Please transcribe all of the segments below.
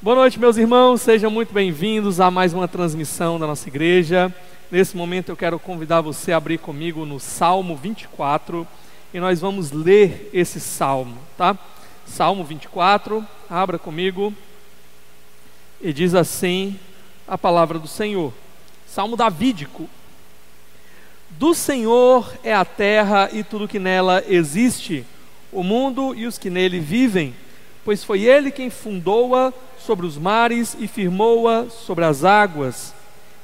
Boa noite, meus irmãos, sejam muito bem-vindos a mais uma transmissão da nossa igreja. Nesse momento eu quero convidar você a abrir comigo no Salmo 24 e nós vamos ler esse salmo, tá? Salmo 24, abra comigo e diz assim a palavra do Senhor. Salmo davídico. Do Senhor é a terra e tudo que nela existe, o mundo e os que nele vivem, pois foi Ele quem fundou-a sobre os mares e firmou-a sobre as águas.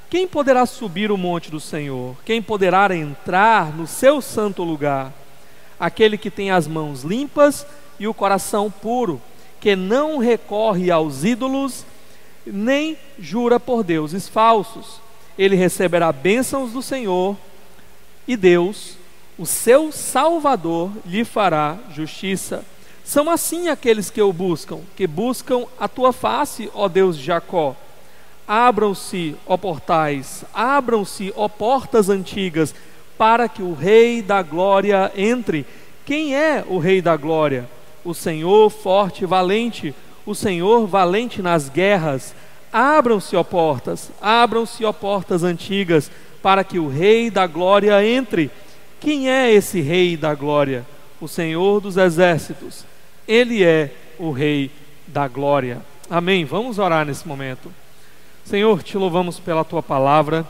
Quem poderá subir o monte do Senhor? Quem poderá entrar no seu santo lugar? Aquele que tem as mãos limpas e o coração puro, que não recorre aos ídolos, nem jura por deuses falsos. Ele receberá bênçãos do Senhor, e Deus, o seu Salvador, lhe fará justiça. São assim aqueles que buscam a tua face, ó Deus de Jacó. Abram-se, ó portais, abram-se, ó portas antigas, para que o Rei da Glória entre. Quem é o Rei da Glória? O Senhor forte e valente, o Senhor valente nas guerras. Abram-se, ó portas antigas, para que o Rei da Glória entre. Quem é esse Rei da Glória? O Senhor dos exércitos. Ele é o Rei da Glória. Amém. Vamos orar nesse momento. Senhor, te louvamos pela tua palavra.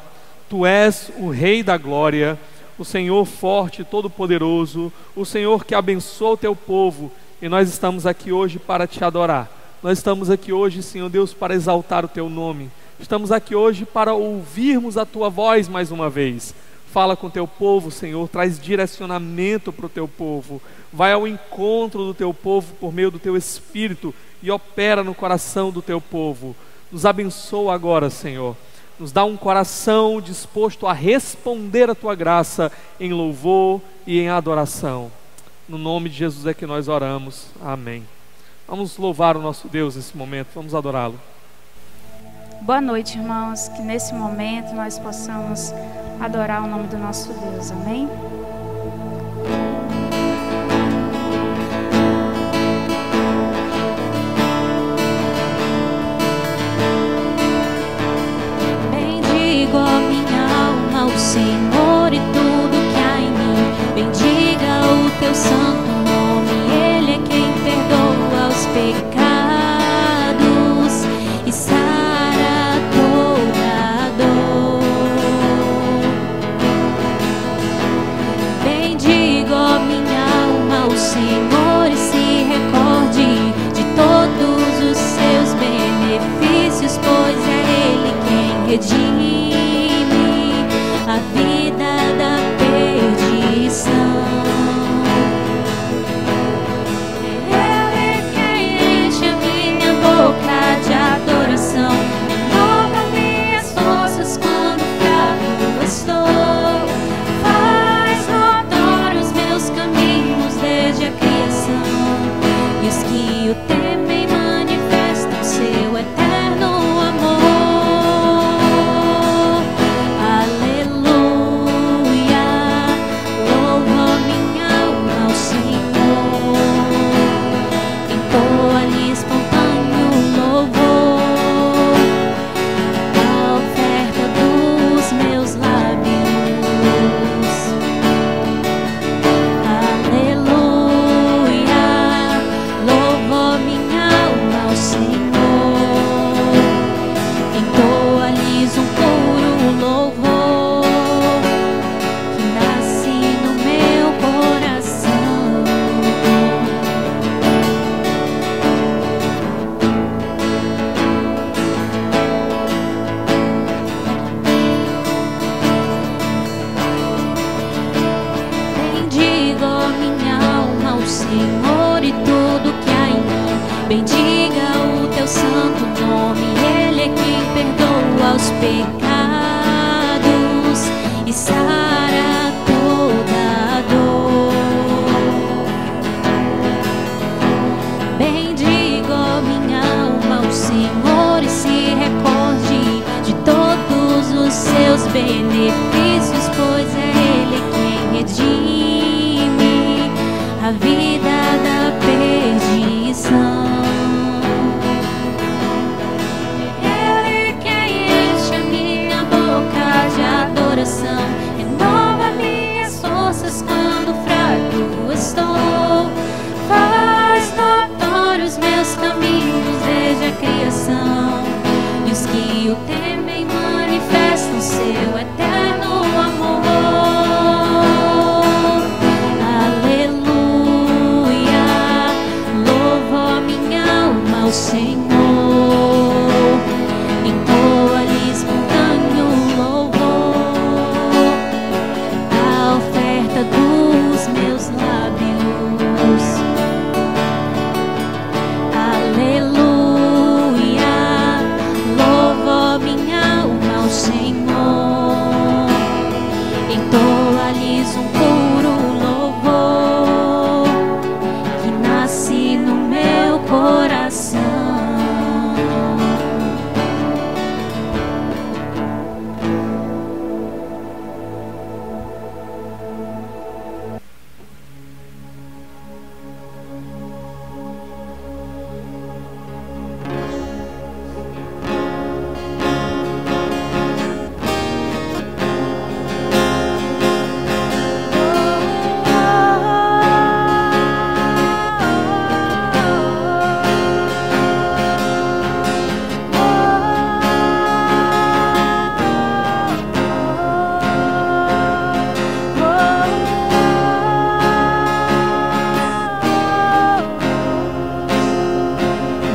Tu és o Rei da Glória, o Senhor forte e todo-poderoso, o Senhor que abençoa o teu povo, e nós estamos aqui hoje para te adorar. Nós estamos aqui hoje, Senhor Deus, para exaltar o teu nome. Estamos aqui hoje para ouvirmos a tua voz mais uma vez. Fala com o teu povo, Senhor, traz direcionamento para o teu povo. Vai ao encontro do teu povo por meio do teu Espírito e opera no coração do teu povo. Nos abençoa agora, Senhor. Nos dá um coração disposto a responder a tua graça em louvor e em adoração. No nome de Jesus é que nós oramos. Amém. Vamos louvar o nosso Deus nesse momento, vamos adorá-lo. Boa noite, irmãos, que nesse momento nós possamos adorar o nome do nosso Deus, amém? Bendigo a minha alma, o Senhor e tudo que há em mim. Bendiga o teu santo nome, Ele é quem perdoa os pecados e sara toda dor. Bendigo a minha alma, o Senhor, e se recorde de todos os seus benefícios, pois é Ele quem redime a vida da perdição. Ele é quem enche a minha boca de adoração, renova minhas forças quando fraco estou, faz notório os meus caminhos desde a criação, e os que o temem manifestam seu eterno amor. Benefícios, pois é Ele quem redime a vida da perdição. entoa-lhes espontâneo louvor, a oferta dos meus lábios. Aleluia, louvo minha alma ao Senhor, entoa-lhes um puro louvor que nasce no meu coração.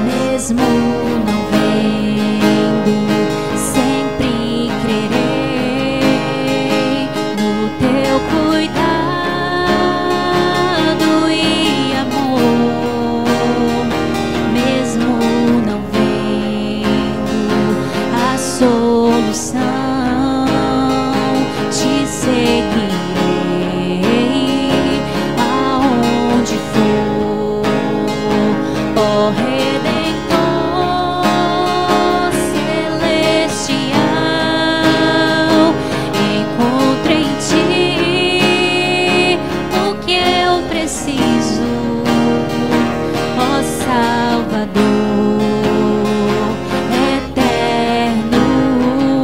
Mesmo não vendo, sempre crerei no teu cuidado e amor. Mesmo não vendo a solução, te seguirei aonde for, ó Redentor celestial. Encontro em ti o que eu preciso, ó Salvador eterno.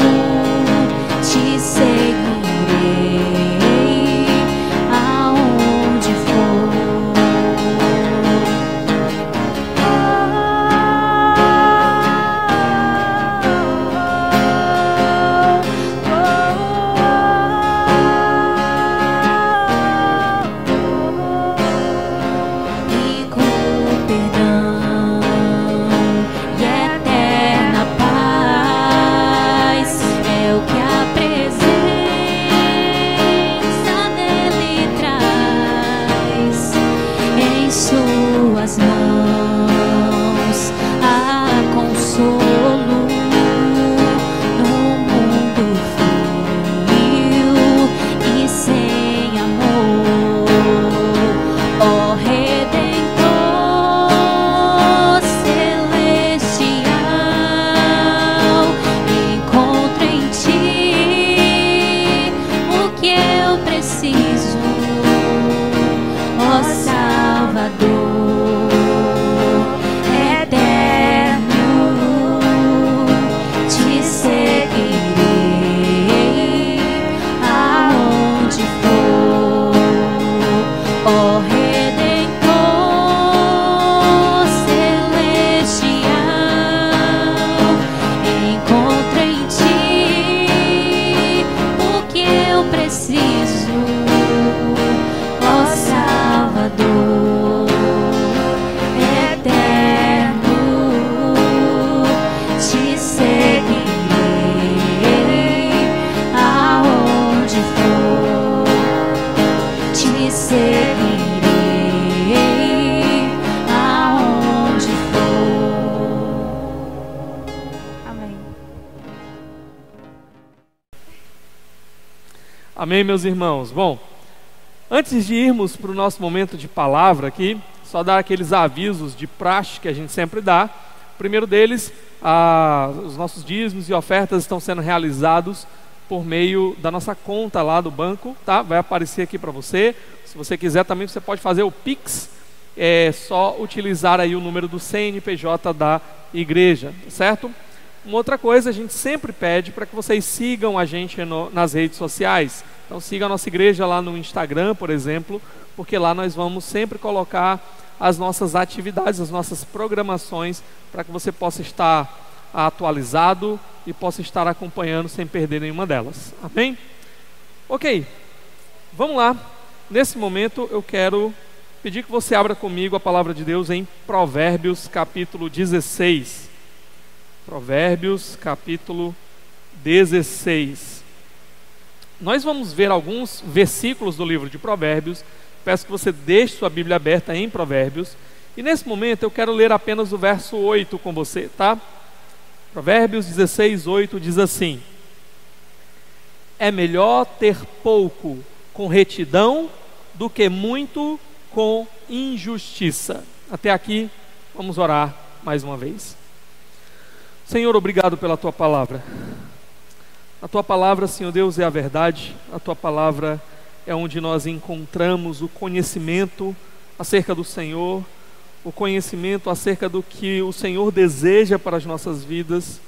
Te seguirei aonde for. E com perdão e eterna paz é o que a presença dele traz. Em suas mãos há consolo no mundo frio e sem amor, ó Redentor celestial. Encontro em ti o que eu preciso, ó Salvador eterno. Te seguirei aonde for, ó Redentor celestial. Encontro em ti o que eu preciso, ó Salvador eterno. Te seguirei aonde for, te seguirei aonde for. Amém. Amém, meus irmãos. Bom, antes de irmos para o nosso momento de palavra aqui, só dar aqueles avisos de praxe que a gente sempre dá. O primeiro deles, os nossos dízimos e ofertas estão sendo realizados por meio da nossa conta lá do banco, tá? Vai aparecer aqui para você. Se você quiser também, você pode fazer o Pix. É só utilizar aí o número do CNPJ da igreja, certo? Uma outra coisa, a gente sempre pede para que vocês sigam a gente nas redes sociais. Então siga a nossa igreja lá no Instagram, por exemplo, porque lá nós vamos sempre colocar as nossas atividades, as nossas programações, para que você possa estar atualizado e possa estar acompanhando sem perder nenhuma delas. Amém? Ok, vamos lá. Nesse momento eu quero pedir que você abra comigo a palavra de Deus em Provérbios capítulo 16. Provérbios, capítulo 16. Nós vamos ver alguns versículos do livro de Provérbios. Peço que você deixe sua Bíblia aberta em Provérbios. E nesse momento eu quero ler apenas o verso 8 com você, tá? Provérbios 16, 8 diz assim: é melhor ter pouco com retidão do que muito com injustiça. Até aqui, vamos orar mais uma vez. Senhor, obrigado pela Tua palavra. A Tua palavra, Senhor Deus, é a verdade. A Tua palavra é onde nós encontramos o conhecimento acerca do Senhor, o conhecimento acerca do que o Senhor deseja para as nossas vidas.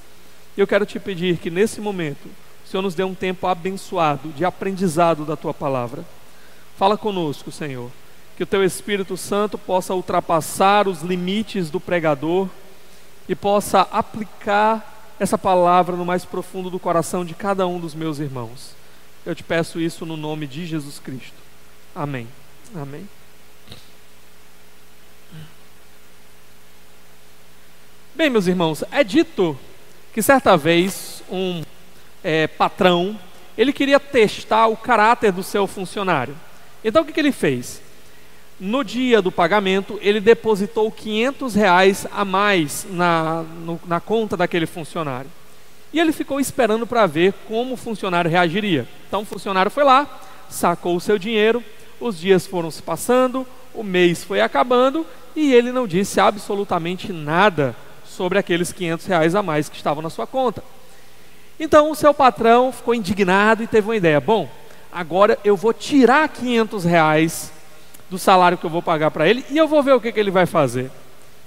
Eu quero te pedir que nesse momento o Senhor nos dê um tempo abençoado de aprendizado da Tua palavra. Fala conosco, Senhor, que o Teu Espírito Santo possa ultrapassar os limites do pregador e possa aplicar essa palavra no mais profundo do coração de cada um dos meus irmãos. Eu te peço isso no nome de Jesus Cristo. Amém. Amém. Bem, meus irmãos, é dito que certa vez um patrão, ele queria testar o caráter do seu funcionário. Então o que ele fez? No dia do pagamento, ele depositou R$500 a mais na conta daquele funcionário. E ele ficou esperando para ver como o funcionário reagiria. Então o funcionário foi lá, sacou o seu dinheiro, os dias foram se passando, o mês foi acabando e ele não disse absolutamente nada sobre aqueles R$500 a mais que estavam na sua conta. Então o seu patrão ficou indignado e teve uma ideia: bom, agora eu vou tirar R$500 do salário que eu vou pagar para ele e eu vou ver o que ele vai fazer.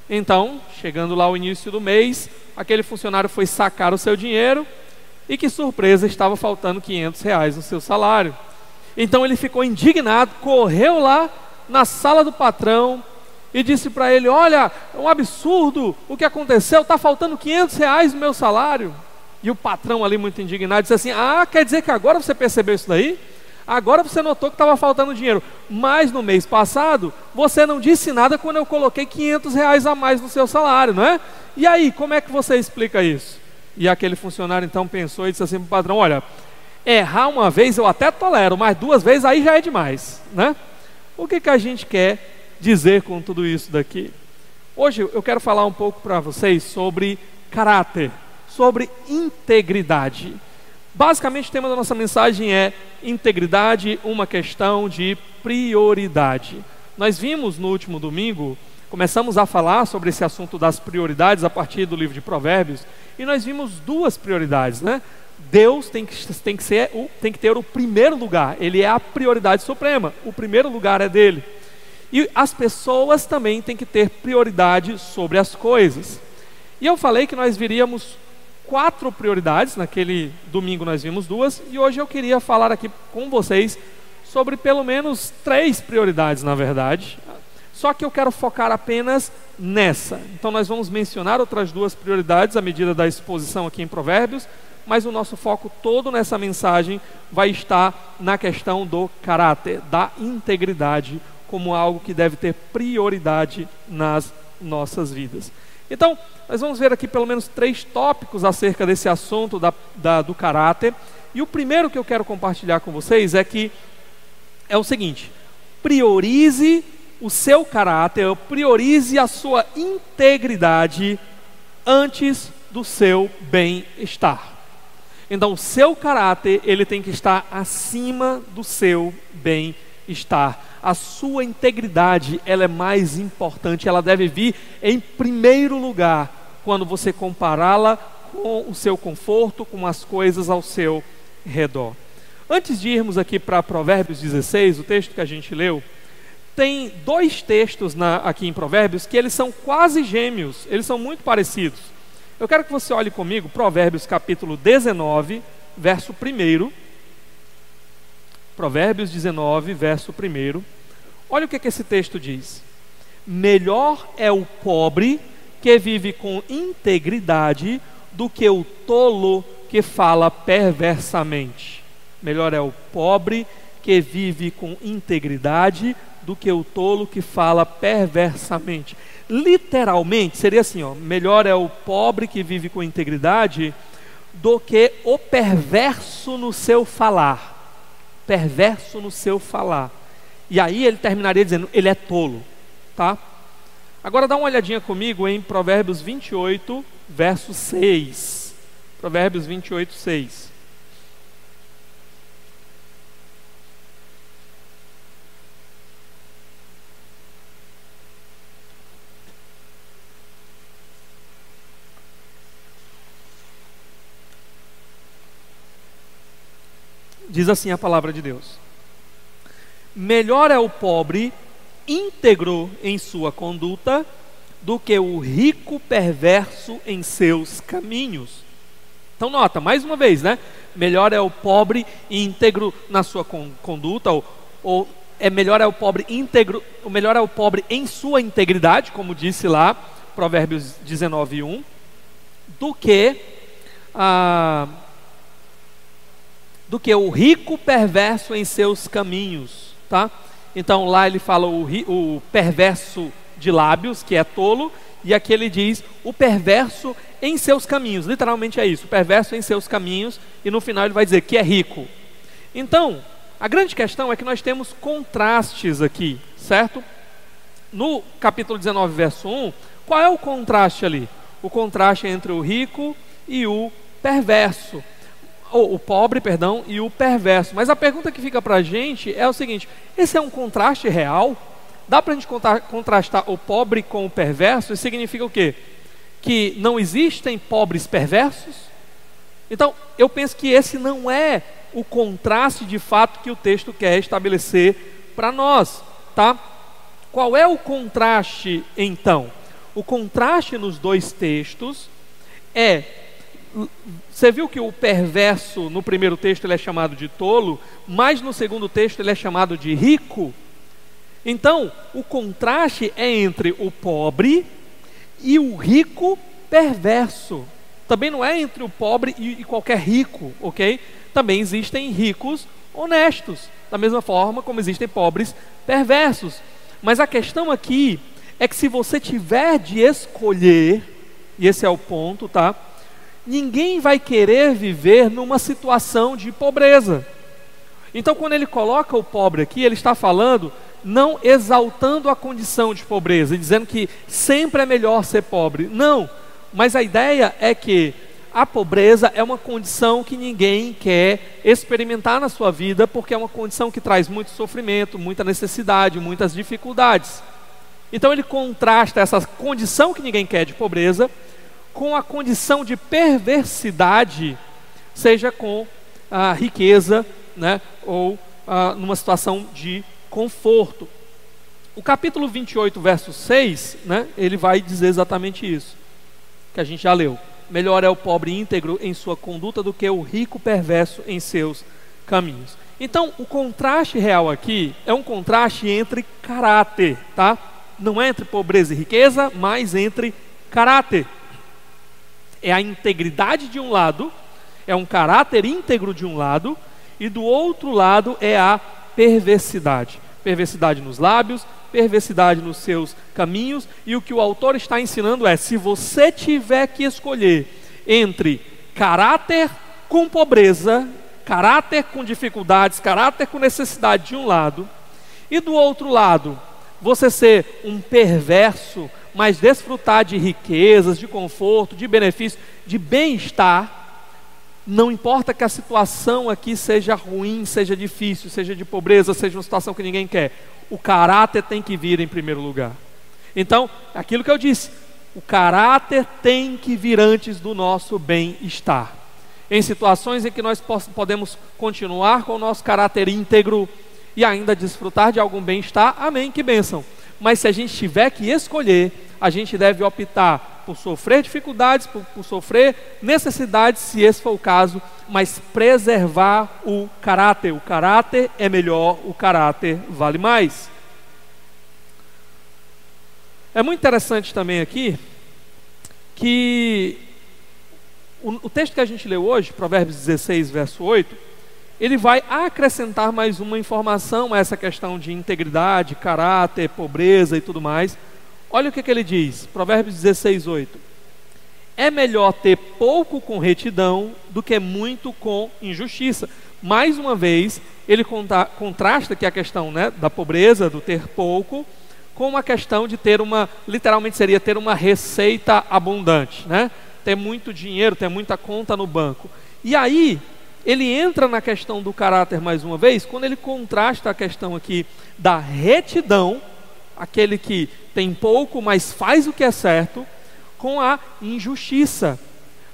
Então, chegando lá ao início do mês, aquele funcionário foi sacar o seu dinheiro e, que surpresa, estava faltando R$500 no seu salário. Então ele ficou indignado, correu lá na sala do patrão e disse para ele: olha, é um absurdo o que aconteceu, está faltando R$500 no meu salário. E o patrão ali, muito indignado, disse assim: ah, quer dizer que agora você percebeu isso daí? Agora você notou que estava faltando dinheiro, mas no mês passado você não disse nada quando eu coloquei R$500 a mais no seu salário, não é? E aí, como é que você explica isso? E aquele funcionário então pensou e disse assim para o patrão: olha, errar uma vez eu até tolero, mas 2 vezes aí já é demais, né? O que a gente quer dizer com tudo isso daqui? Hoje eu quero falar um pouco para vocês sobre caráter, sobre integridade. Basicamente o tema da nossa mensagem é integridade, uma questão de prioridade. Nós vimos no último domingo, começamos a falar sobre esse assunto das prioridades a partir do livro de Provérbios, e nós vimos 2 prioridades, né? Deus tem que ter o primeiro lugar, Ele é a prioridade suprema, o primeiro lugar é dele. E as pessoas também têm que ter prioridade sobre as coisas. E eu falei que nós viríamos 4 prioridades, naquele domingo nós vimos 2, e hoje eu queria falar aqui com vocês sobre pelo menos 3 prioridades, na verdade, só que eu quero focar apenas nessa. Então nós vamos mencionar outras 2 prioridades à medida da exposição aqui em Provérbios, mas o nosso foco todo nessa mensagem vai estar na questão do caráter, da integridade, como algo que deve ter prioridade nas nossas vidas. Então, nós vamos ver aqui pelo menos 3 tópicos acerca desse assunto do caráter. E o primeiro que eu quero compartilhar com vocês é o seguinte: priorize o seu caráter, priorize a sua integridade antes do seu bem-estar. Então, o seu caráter, ele tem que estar acima do seu bem-estar. A sua integridade, ela é mais importante, ela deve vir em primeiro lugar quando você compará-la com o seu conforto, com as coisas ao seu redor. Antes de irmos aqui para Provérbios 16, o texto que a gente leu, tem 2 textos aqui em Provérbios que eles são quase gêmeos, eles são muito parecidos. Eu quero que você olhe comigo, Provérbios capítulo 19, verso 1. Provérbios 19, verso 1. Olha o que esse texto diz: melhor é o pobre que vive com integridade do que o tolo que fala perversamente. Melhor é o pobre que vive com integridade do que o tolo que fala perversamente. Literalmente, seria assim, ó, melhor é o pobre que vive com integridade do que o perverso no seu falar. Perverso no seu falar. E aí ele terminaria dizendo, ele é tolo, tá? Agora dá uma olhadinha comigo em Provérbios 28, verso 6. Provérbios 28, 6. Diz assim a palavra de Deus: melhor é o pobre íntegro em sua conduta do que o rico perverso em seus caminhos. Então nota, mais uma vez, né? Melhor é o pobre íntegro na sua conduta, ou melhor é o pobre íntegro, ou melhor é o pobre em sua integridade, como disse lá, Provérbios 19, 1, do que o rico perverso em seus caminhos, tá? Então lá ele fala o perverso de lábios, que é tolo, e aqui ele diz o perverso em seus caminhos. Literalmente é isso, o perverso em seus caminhos, e no final ele vai dizer que é rico. Então, a grande questão é que nós temos contrastes aqui, certo? No capítulo 19, verso 1, qual é o contraste ali? O contraste entre o rico e o perverso. O pobre, perdão, e o perverso. Mas a pergunta que fica para a gente é o seguinte: esse é um contraste real? Dá para a gente contrastar o pobre com o perverso? Isso significa o quê? Que não existem pobres perversos? Então, eu penso que esse não é o contraste de fato que o texto quer estabelecer para nós, tá? Qual é o contraste, então? O contraste nos dois textos é... Você viu que o perverso no primeiro texto ele é chamado de tolo, mas no segundo texto ele é chamado de rico. Então, o contraste é entre o pobre e o rico perverso. Também não é entre o pobre e qualquer rico, ok? Também existem ricos honestos, da mesma forma como existem pobres perversos. Mas a questão aqui é que se você tiver de escolher, e esse é o ponto, tá? Ninguém vai querer viver numa situação de pobreza. Então, quando ele coloca o pobre aqui, ele está falando, não exaltando a condição de pobreza, e dizendo que sempre é melhor ser pobre. Não, mas a ideia é que a pobreza é uma condição que ninguém quer experimentar na sua vida, porque é uma condição que traz muito sofrimento, muita necessidade, muitas dificuldades. Então ele contrasta essa condição que ninguém quer de pobreza com a condição de perversidade, seja com a riqueza, né, ou numa situação de conforto. O capítulo 28, verso 6, né, ele vai dizer exatamente isso, que a gente já leu. Melhor é o pobre íntegro em sua conduta do que o rico perverso em seus caminhos. Então, o contraste real aqui é um contraste entre caráter, tá? Não é entre pobreza e riqueza, mas entre caráter. É a integridade de um lado, é um caráter íntegro de um lado, e do outro lado é a perversidade. Perversidade nos lábios, perversidade nos seus caminhos, e o que o autor está ensinando é: se você tiver que escolher entre caráter com pobreza, caráter com dificuldades, caráter com necessidade de um lado, e do outro lado, você ser um perverso, mas desfrutar de riquezas, de conforto, de benefício, de bem-estar, não importa que a situação aqui seja ruim, seja difícil, seja de pobreza, seja uma situação que ninguém quer, o caráter tem que vir em primeiro lugar. Então, aquilo que eu disse, o caráter tem que vir antes do nosso bem-estar. Em situações em que nós podemos continuar com o nosso caráter íntegro e ainda desfrutar de algum bem-estar, amém, que bênção. Mas se a gente tiver que escolher, a gente deve optar por sofrer dificuldades, por sofrer necessidades, se esse for o caso, mas preservar o caráter. O caráter é melhor, o caráter vale mais. É muito interessante também aqui que o texto que a gente leu hoje, Provérbios 16, verso 8, ele vai acrescentar mais uma informação a essa questão de integridade, caráter, pobreza e tudo mais. Olha o que ele diz, Provérbios 16:8. É melhor ter pouco com retidão do que muito com injustiça. Mais uma vez, ele contrasta aqui a questão, né, da pobreza, do ter pouco, com a questão de ter literalmente seria ter uma receita abundante, né? Ter muito dinheiro, ter muita conta no banco. E aí, ele entra na questão do caráter mais uma vez, quando ele contrasta a questão aqui da retidão, aquele que tem pouco, mas faz o que é certo, com a injustiça,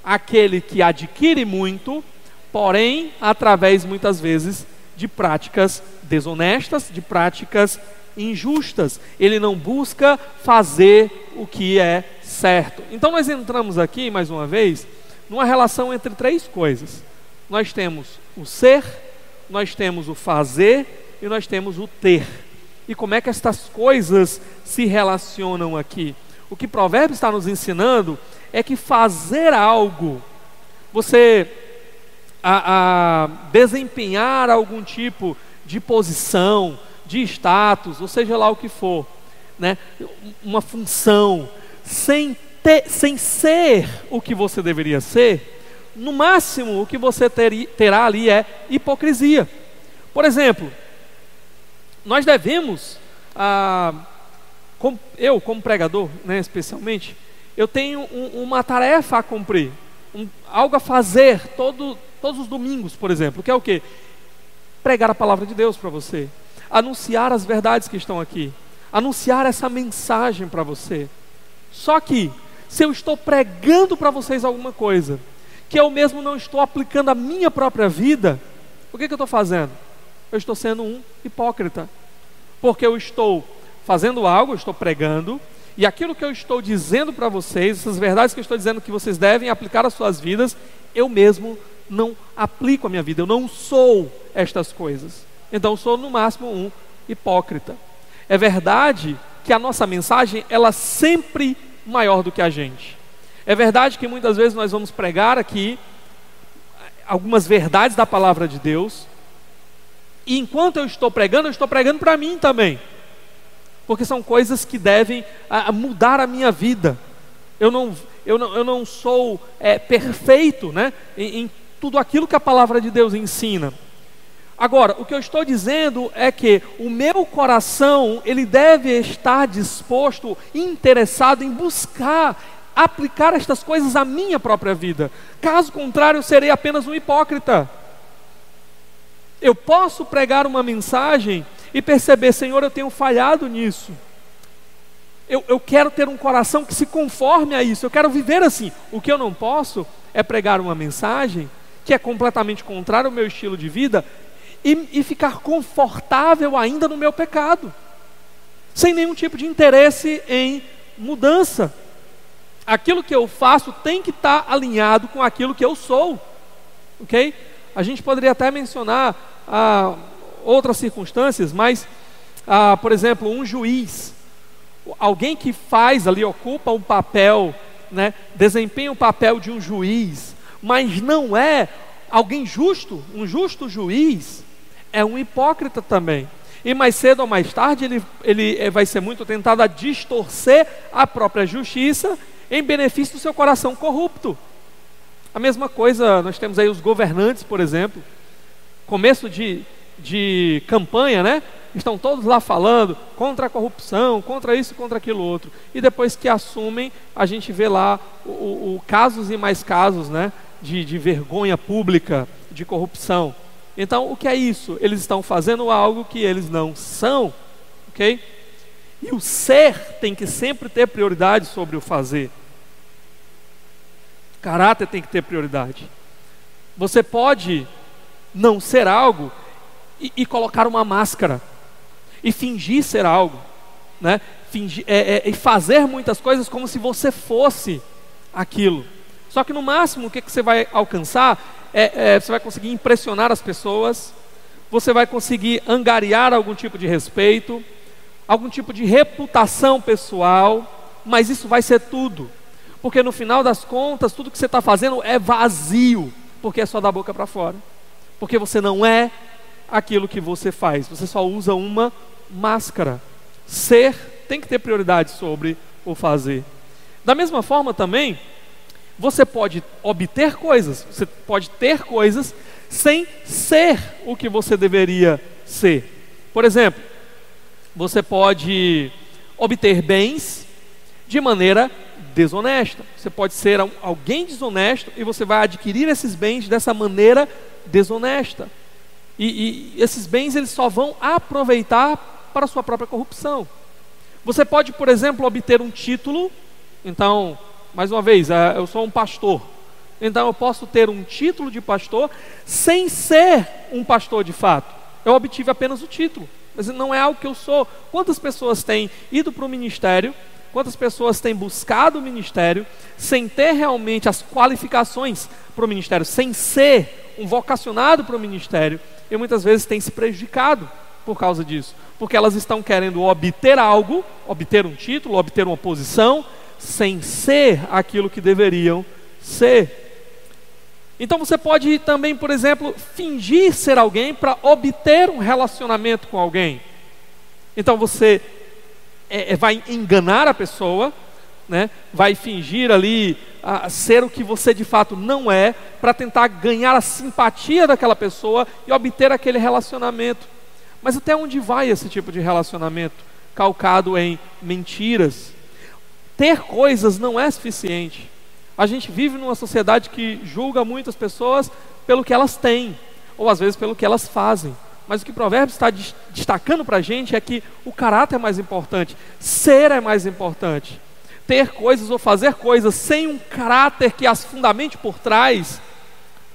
aquele que adquire muito, porém, através muitas vezes de práticas desonestas, de práticas injustas. Ele não busca fazer o que é certo. Então nós entramos aqui, mais uma vez, numa relação entre três coisas. Nós temos o ser, nós temos o fazer e nós temos o ter. E como é que estas coisas se relacionam aqui? O que Provérbios está nos ensinando é que fazer algo, você desempenhar algum tipo de posição, de status, ou seja lá o que for, né? Uma função, sem ser o que você deveria ser, no máximo o que você terá ali é hipocrisia. Por exemplo, nós devemos, eu como pregador, né, especialmente, eu tenho uma tarefa a cumprir, algo a fazer todos os domingos, por exemplo, que é o quê? Pregar a palavra de Deus para você, anunciar as verdades que estão aqui, anunciar essa mensagem para você. Só que, se eu estou pregando para vocês alguma coisa, que eu mesmo não estou aplicando à minha própria vida, o que eu estou fazendo? Eu estou sendo um hipócrita, porque eu estou fazendo algo, eu estou pregando, e aquilo que eu estou dizendo para vocês, essas verdades que eu estou dizendo que vocês devem aplicar às suas vidas, eu mesmo não aplico à minha vida, eu não sou estas coisas. Então eu sou no máximo um hipócrita. É verdade que a nossa mensagem, ela sempre maior do que a gente. É verdade que muitas vezes nós vamos pregar aqui algumas verdades da palavra de Deus, e enquanto eu estou pregando para mim também, porque são coisas que devem mudar a minha vida. Eu não sou perfeito, né, em tudo aquilo que a palavra de Deus ensina. Agora, o que eu estou dizendo é que o meu coração, ele deve estar disposto, interessado em buscar aplicar estas coisas à minha própria vida. Caso contrário, eu serei apenas um hipócrita. Eu posso pregar uma mensagem e perceber, Senhor, eu tenho falhado nisso. Eu quero ter um coração que se conforme a isso, eu quero viver assim. O que eu não posso é pregar uma mensagem que é completamente contrária ao meu estilo de vida e ficar confortável ainda no meu pecado, sem nenhum tipo de interesse em mudança. Aquilo que eu faço tem que estar alinhado com aquilo que eu sou, ok? A gente poderia até mencionar outras circunstâncias, mas, por exemplo, um juiz, alguém que faz ali, ocupa um papel, né, desempenha o papel de um juiz, mas não é alguém justo, um justo juiz, é um hipócrita também. E mais cedo ou mais tarde ele vai ser muito tentado a distorcer a própria justiça em benefício do seu coração corrupto. A mesma coisa, nós temos aí os governantes, por exemplo, começo de campanha, né? Estão todos lá falando contra a corrupção, contra isso, contra aquilo outro. E depois que assumem, a gente vê lá casos e mais casos, né? De vergonha pública, de corrupção. Então, o que é isso? Eles estão fazendo algo que eles não são, ok? E o ser tem que sempre ter prioridade sobre o fazer. O caráter tem que ter prioridade. Você pode não ser algo e colocar uma máscara e fingir ser algo, né? E fazer muitas coisas como se você fosse aquilo. Só que no máximo o que você vai alcançar você vai conseguir impressionar as pessoas, você vai conseguir angariar algum tipo de respeito, algum tipo de reputação pessoal, mas isso vai ser tudo, porque no final das contas tudo que você está fazendo é vazio, porque é só da boca para fora, porque você não é aquilo que você faz, você só usa uma máscara. Ser tem que ter prioridade sobre o fazer. Da mesma forma também, você pode obter coisas, você pode ter coisas sem ser o que você deveria ser. Por exemplo, você pode obter bens de maneira desonesta. Você pode ser alguém desonesto e você vai adquirir esses bens dessa maneira desonesta. E esses bens eles só vão aproveitar para a sua própria corrupção. Você pode, por exemplo, obter um título. Então, mais uma vez, eu sou um pastor. Então eu posso ter um título de pastor sem ser um pastor de fato. Eu obtive apenas o título, mas não é algo que eu sou. Quantas pessoas têm ido para o ministério, quantas pessoas têm buscado o ministério sem ter realmente as qualificações para o ministério, sem ser um vocacionado para o ministério, e muitas vezes têm se prejudicado por causa disso, porque elas estão querendo obter algo, obter um título, obter uma posição, sem ser aquilo que deveriam ser. Então você pode também, por exemplo, fingir ser alguém para obter um relacionamento com alguém. Então você vai enganar a pessoa, né? Vai fingir ali ser o que você de fato não é, para tentar ganhar a simpatia daquela pessoa e obter aquele relacionamento. Mas até onde vai esse tipo de relacionamento? Calcado em mentiras. Ter coisas não é suficiente. A gente vive numa sociedade que julga muitas pessoas pelo que elas têm, ou às vezes pelo que elas fazem. Mas o que Provérbios está destacando para a gente é que o caráter é mais importante, ser é mais importante. Ter coisas ou fazer coisas sem um caráter que as fundamente por trás,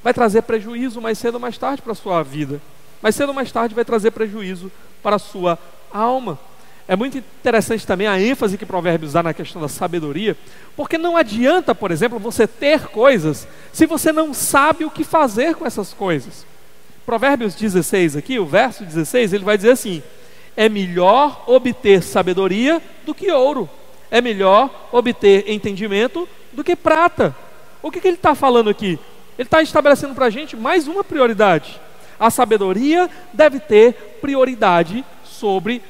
vai trazer prejuízo mais cedo ou mais tarde para a sua vida. Mais cedo ou mais tarde vai trazer prejuízo para a sua alma. É muito interessante também a ênfase que Provérbios dá na questão da sabedoria, porque não adianta, por exemplo, você ter coisas se você não sabe o que fazer com essas coisas. Provérbios 16 aqui, o verso 16, ele vai dizer assim: é melhor obter sabedoria do que ouro, é melhor obter entendimento do que prata. O que ele está falando aqui? Ele está estabelecendo para a gente mais uma prioridade. A sabedoria deve ter prioridade sobre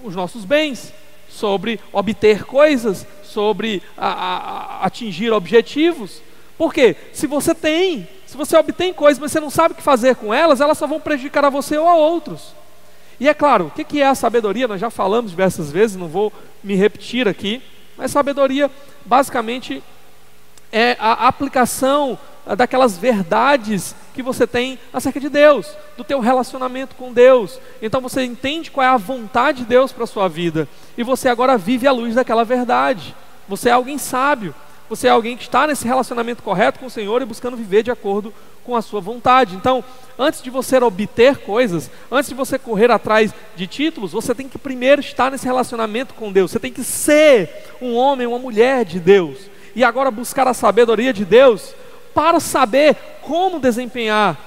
os nossos bens, sobre obter coisas, sobre atingir objetivos. Por quê? Se você obtém coisas, mas você não sabe o que fazer com elas, elas só vão prejudicar a você ou a outros. E é claro, o que é a sabedoria? Nós já falamos diversas vezes, não vou me repetir aqui, mas sabedoria basicamente é a aplicação daquelas verdades que você tem acerca de Deus, do teu relacionamento com Deus. Então você entende qual é a vontade de Deus para a sua vida, e você agora vive à luz daquela verdade. Você é alguém sábio, você é alguém que está nesse relacionamento correto com o Senhor e buscando viver de acordo com a sua vontade. Então, antes de você obter coisas, antes de você correr atrás de títulos, você tem que primeiro estar nesse relacionamento com Deus. Você tem que ser um homem, uma mulher de Deus, e agora buscar a sabedoria de Deus para saber como desempenhar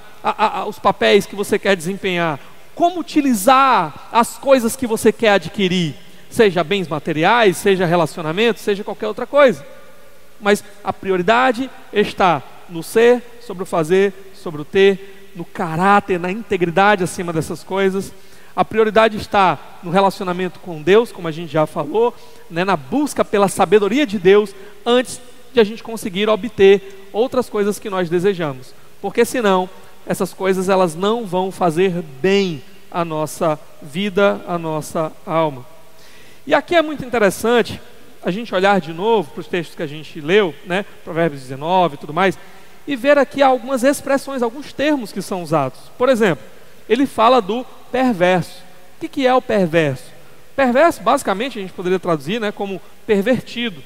os papéis que você quer desempenhar, como utilizar as coisas que você quer adquirir, seja bens materiais, seja relacionamentos, seja qualquer outra coisa. Mas a prioridade está no ser, sobre o fazer, sobre o ter, no caráter, na integridade acima dessas coisas. A prioridade está no relacionamento com Deus, como a gente já falou, né, na busca pela sabedoria de Deus, antes de a gente conseguir obter outras coisas que nós desejamos. Porque senão, essas coisas elas não vão fazer bem à nossa vida, à nossa alma. E aqui é muito interessante a gente olhar de novo para os textos que a gente leu, né, Provérbios 19 e tudo mais, e ver aqui algumas expressões, alguns termos que são usados. Por exemplo, ele fala do perverso. O que é o perverso? Perverso, basicamente, a gente poderia traduzir, né, como pervertido,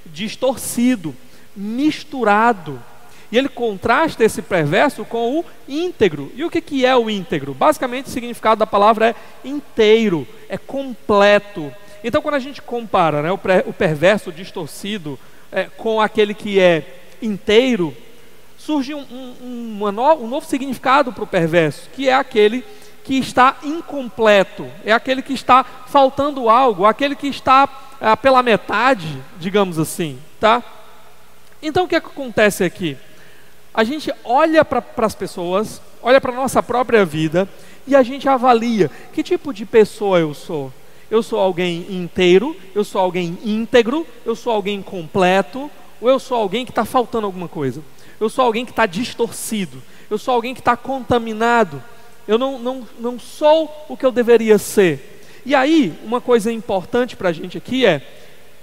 distorcido, misturado. E ele contrasta esse perverso com o íntegro. E o que é o íntegro? Basicamente, o significado da palavra é inteiro, é completo. Então, quando a gente compara, né, o perverso, o distorcido, com aquele que é inteiro, surge um novo significado para o perverso, que é aquele que está incompleto, é aquele que está faltando algo, aquele que está pela metade, digamos assim, tá? Então, o que acontece aqui? A gente olha para as pessoas, olha para a nossa própria vida, e a gente avalia que tipo de pessoa eu sou, eu sou alguém inteiro, eu sou alguém íntegro, eu sou alguém completo, ou eu sou alguém que está faltando alguma coisa? Eu sou alguém que está distorcido, eu sou alguém que está contaminado, eu não sou o que eu deveria ser. E aí, uma coisa importante para a gente aqui é,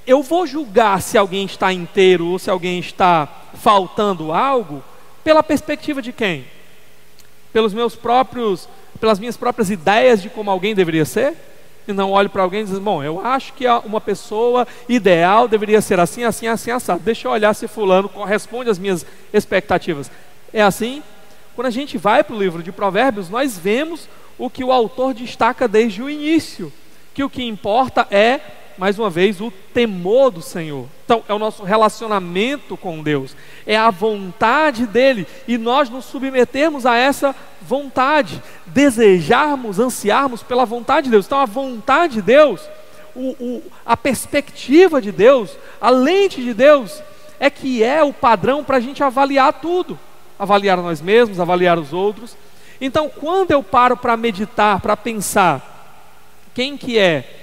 eu vou julgar se alguém está inteiro ou se alguém está faltando algo, pela perspectiva de quem? Pelas minhas próprias ideias de como alguém deveria ser? E não olho para alguém e diz, bom, eu acho que uma pessoa ideal deveria ser assim, assim, assim, assado. Deixa eu olhar se fulano corresponde às minhas expectativas. É assim? Quando a gente vai para o livro de Provérbios, nós vemos o que o autor destaca desde o início, que o que importa é, mais uma vez, o temor do Senhor. Então, é o nosso relacionamento com Deus, é a vontade dEle, e nós nos submetermos a essa vontade, desejarmos, ansiarmos pela vontade de Deus. Então, a vontade de Deus, a perspectiva de Deus, a lente de Deus, é que é o padrão para a gente avaliar tudo, avaliar nós mesmos, avaliar os outros. Então, quando eu paro para meditar, para pensar, quem que é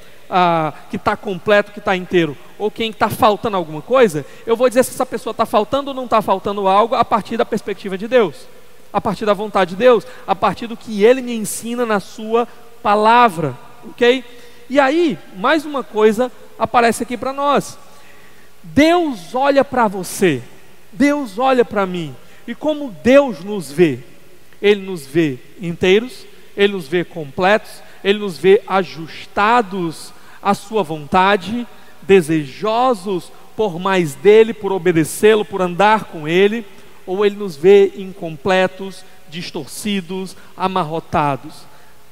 que está completo, que está inteiro, ou quem está faltando alguma coisa, eu vou dizer se essa pessoa está faltando ou não está faltando algo a partir da perspectiva de Deus, a partir da vontade de Deus, a partir do que Ele me ensina na sua palavra, ok? E aí, mais uma coisa aparece aqui para nós. Deus olha para você, Deus olha para mim, e como Deus nos vê? Ele nos vê inteiros, Ele nos vê completos, Ele nos vê ajustados à sua vontade, desejosos por mais dEle, por obedecê-lo, por andar com Ele, ou Ele nos vê incompletos, distorcidos, amarrotados?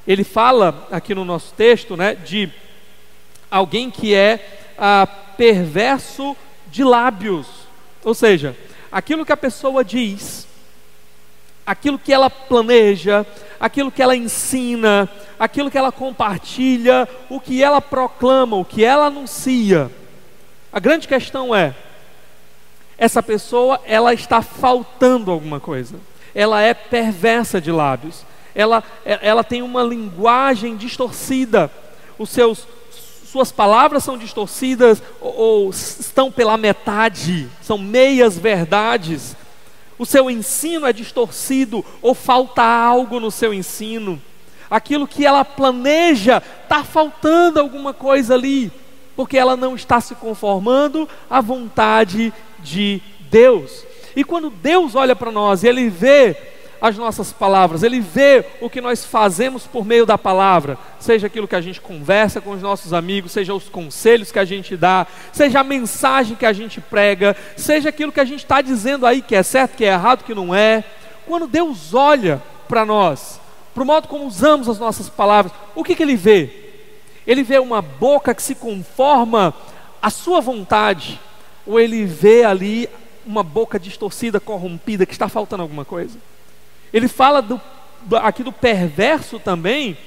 Ele fala aqui no nosso texto, né, de alguém que é perverso de lábios, ou seja, aquilo que a pessoa diz, aquilo que ela planeja, aquilo que ela ensina, aquilo que ela compartilha, o que ela proclama, o que ela anuncia. A grande questão é, essa pessoa, ela está faltando alguma coisa, ela é perversa de lábios, ela tem uma linguagem distorcida, suas palavras são distorcidas ou estão pela metade, são meias verdades. O seu ensino é distorcido ou falta algo no seu ensino. Aquilo que ela planeja, está faltando alguma coisa ali, porque ela não está se conformando à vontade de Deus. E quando Deus olha para nós, Ele vê as nossas palavras, Ele vê o que nós fazemos por meio da palavra, seja aquilo que a gente conversa com os nossos amigos, seja os conselhos que a gente dá, seja a mensagem que a gente prega, seja aquilo que a gente está dizendo aí que é certo, que é errado, que não é. Quando Deus olha para nós, para o modo como usamos as nossas palavras, o que Ele vê? Ele vê uma boca que se conforma à sua vontade, ou Ele vê ali uma boca distorcida, corrompida, que está faltando alguma coisa? Ele fala aqui do perverso também,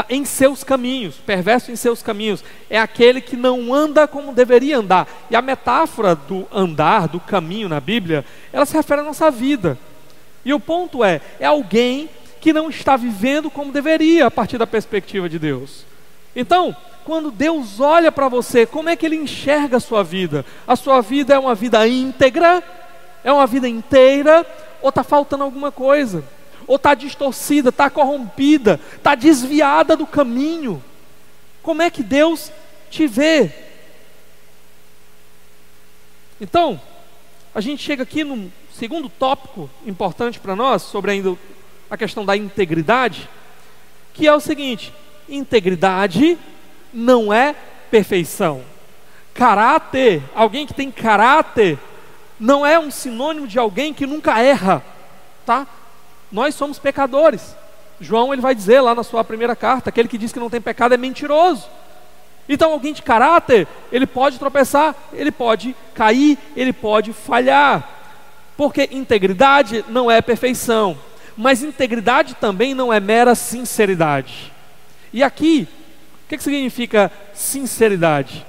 em seus caminhos. Perverso em seus caminhos é aquele que não anda como deveria andar. E a metáfora do andar, do caminho na Bíblia, ela se refere à nossa vida. E o ponto é alguém que não está vivendo como deveria a partir da perspectiva de Deus. Então, quando Deus olha para você, como é que Ele enxerga a sua vida? A sua vida é uma vida íntegra? É uma vida inteira? Ou está faltando alguma coisa? Ou está distorcida, está corrompida, está desviada do caminho? Como é que Deus te vê? Então, a gente chega aqui no segundo tópico importante para nós, sobre ainda a questão da integridade, que é o seguinte: integridade não é perfeição. Caráter, alguém que tem caráter, não é um sinônimo de alguém que nunca erra, tá? Nós somos pecadores. João, ele vai dizer lá na sua primeira carta, aquele que diz que não tem pecado é mentiroso. Então alguém de caráter, ele pode tropeçar, ele pode cair, ele pode falhar, porque integridade não é perfeição, mas integridade também não é mera sinceridade. E aqui, o que significa sinceridade?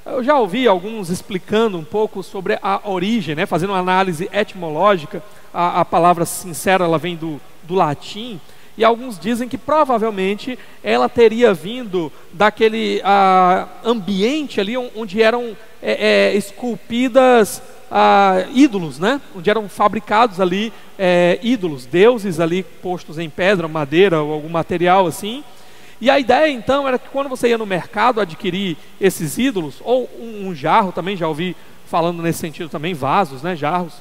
Eu já ouvi alguns explicando um pouco sobre a origem, né? Fazendo uma análise etimológica. A palavra sincero, ela vem do latim, E alguns dizem que provavelmente ela teria vindo daquele ambiente ali onde eram esculpidas ídolos, né? Onde eram fabricados ali ídolos, deuses ali postos em pedra, madeira ou algum material assim. E a ideia então era que quando você ia no mercado adquirir esses ídolos, ou um jarro também, já ouvi falando nesse sentido também, vasos, né, jarros.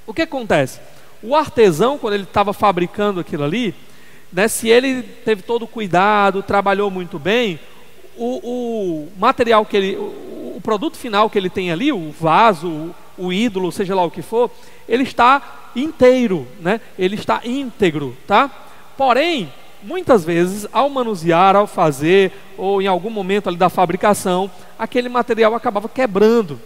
O que acontece? O artesão, quando ele estava fabricando aquilo ali, né, se ele teve todo o cuidado, trabalhou muito bem, o material o produto final que ele tem ali, o vaso, o ídolo, seja lá o que for, ele está inteiro, né? Ele está íntegro, tá? Porém, muitas vezes, ao manusear, ao fazer, ou em algum momento ali da fabricação, aquele material acabava quebrando.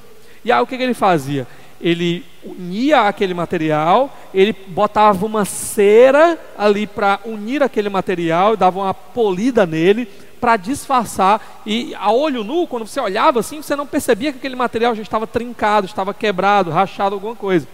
E aí o que ele fazia? Ele unia aquele material, ele botava uma cera ali para unir aquele material, dava uma polida nele para disfarçar, e a olho nu, quando você olhava assim, você não percebia que aquele material já estava trincado, estava quebrado, rachado, alguma coisa.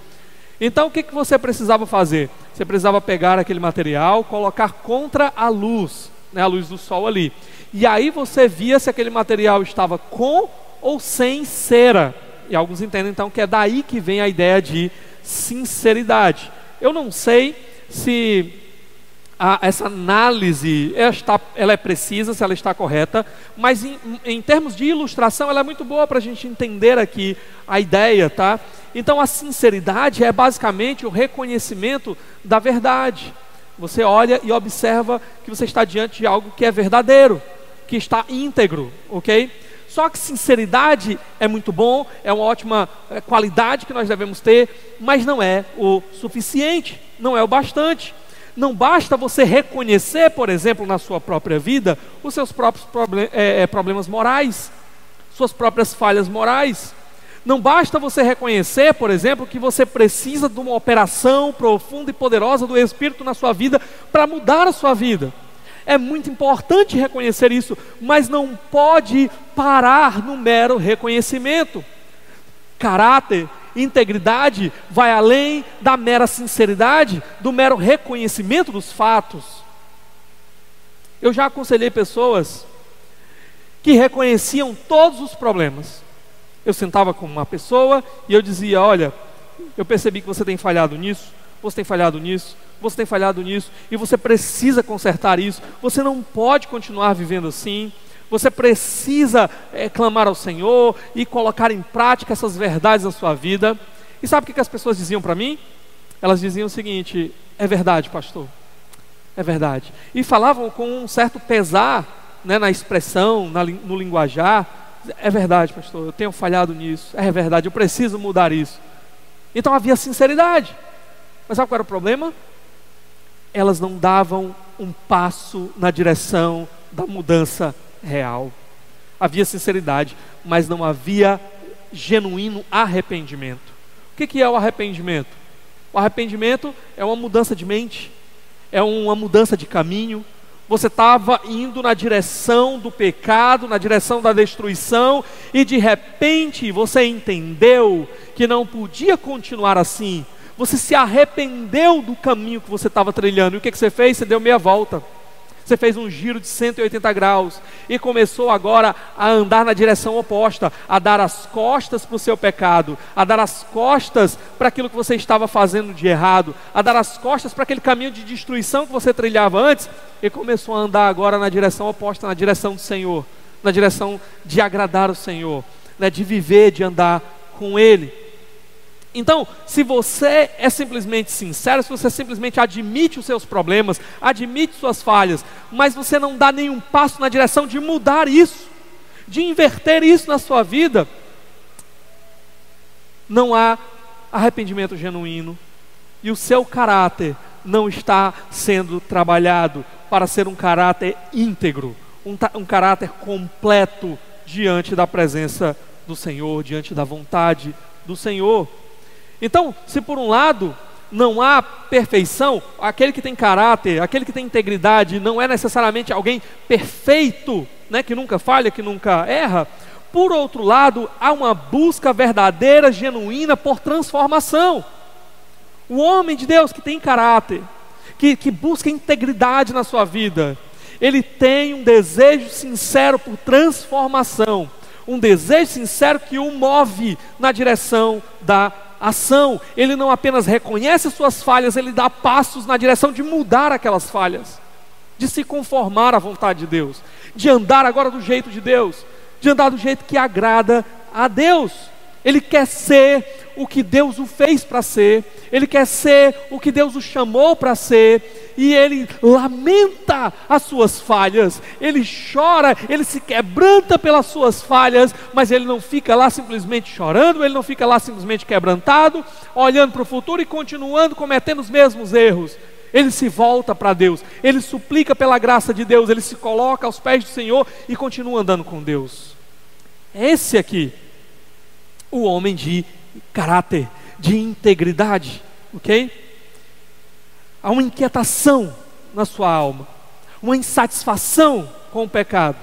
Então o que você precisava fazer? Você precisava pegar aquele material, colocar contra a luz, né, a luz do sol ali, e aí você via se aquele material estava com ou sem cera. E alguns entendem então que é daí que vem a ideia de sinceridade. Eu não sei se essa análise ela é precisa, se ela está correta, mas em termos de ilustração ela é muito boa para a gente entender aqui a ideia, tá? Então a sinceridade é basicamente o reconhecimento da verdade. Você olha e observa que você está diante de algo que é verdadeiro, que está íntegro, ok? Só que sinceridade é muito bom, é uma ótima qualidade que nós devemos ter, mas não é o suficiente, não é o bastante. Não basta você reconhecer, por exemplo, na sua própria vida, os seus próprios problemas morais, suas próprias falhas morais. Não basta você reconhecer, por exemplo, que você precisa de uma operação profunda e poderosa do Espírito na sua vida para mudar a sua vida. É muito importante reconhecer isso, mas não pode parar no mero reconhecimento. Caráter, integridade vai além da mera sinceridade, do mero reconhecimento dos fatos. Eu já aconselhei pessoas que reconheciam todos os problemas. Eu sentava com uma pessoa e eu dizia: olha, eu percebi que você tem falhado nisso, você tem falhado nisso, você tem falhado nisso, e você precisa consertar isso. Você não pode continuar vivendo assim. Você precisa clamar ao Senhor e colocar em prática essas verdades na sua vida. E sabe o que as pessoas diziam para mim? Elas diziam o seguinte: é verdade, pastor, é verdade. E falavam com um certo pesar, né, na expressão, no linguajar. É verdade, pastor, eu tenho falhado nisso. É verdade, eu preciso mudar isso. Então havia sinceridade. Mas sabe qual era o problema? Elas não davam um passo na direção da mudança real. Havia sinceridade, mas não havia genuíno arrependimento. O que é o arrependimento? O arrependimento é uma mudança de mente, é uma mudança de caminho. Você estava indo na direção do pecado, na direção da destruição, e de repente você entendeu que não podia continuar assim. Você se arrependeu do caminho que você estava trilhando. E o que você fez? Você deu meia volta. Você fez um giro de 180 graus e começou agora a andar na direção oposta, a dar as costas para o seu pecado, a dar as costas para aquilo que você estava fazendo de errado, a dar as costas para aquele caminho de destruição que você trilhava antes, e começou a andar agora na direção oposta, na direção do Senhor, na direção de agradar o Senhor, né, de viver, de andar com Ele. Então, se você é simplesmente sincero, se você simplesmente admite os seus problemas, admite suas falhas, mas você não dá nenhum passo na direção de mudar isso, de inverter isso na sua vida, não há arrependimento genuíno, e o seu caráter não está sendo trabalhado para ser um caráter íntegro, um caráter completo diante da presença do Senhor, diante da vontade do Senhor. Então, se por um lado não há perfeição, aquele que tem caráter, aquele que tem integridade, não é necessariamente alguém perfeito, né, que nunca falha, que nunca erra. Por outro lado, há uma busca verdadeira, genuína por transformação. O homem de Deus que tem caráter, que busca integridade na sua vida, ele tem um desejo sincero por transformação, um desejo sincero que o move na direção da ação. Ele não apenas reconhece suas falhas, ele dá passos na direção de mudar aquelas falhas, de se conformar à vontade de Deus, de andar agora do jeito de Deus, de andar do jeito que agrada a Deus. Ele quer ser o que Deus o fez para ser, ele quer ser o que Deus o chamou para ser, e ele lamenta as suas falhas, ele chora, ele se quebranta pelas suas falhas, mas ele não fica lá simplesmente chorando, ele não fica lá simplesmente quebrantado, olhando para o futuro e continuando cometendo os mesmos erros. Ele se volta para Deus, ele suplica pela graça de Deus, ele se coloca aos pés do Senhor e continua andando com Deus. É esse aqui o homem de caráter, de integridade, ok? Há uma inquietação na sua alma, uma insatisfação com o pecado,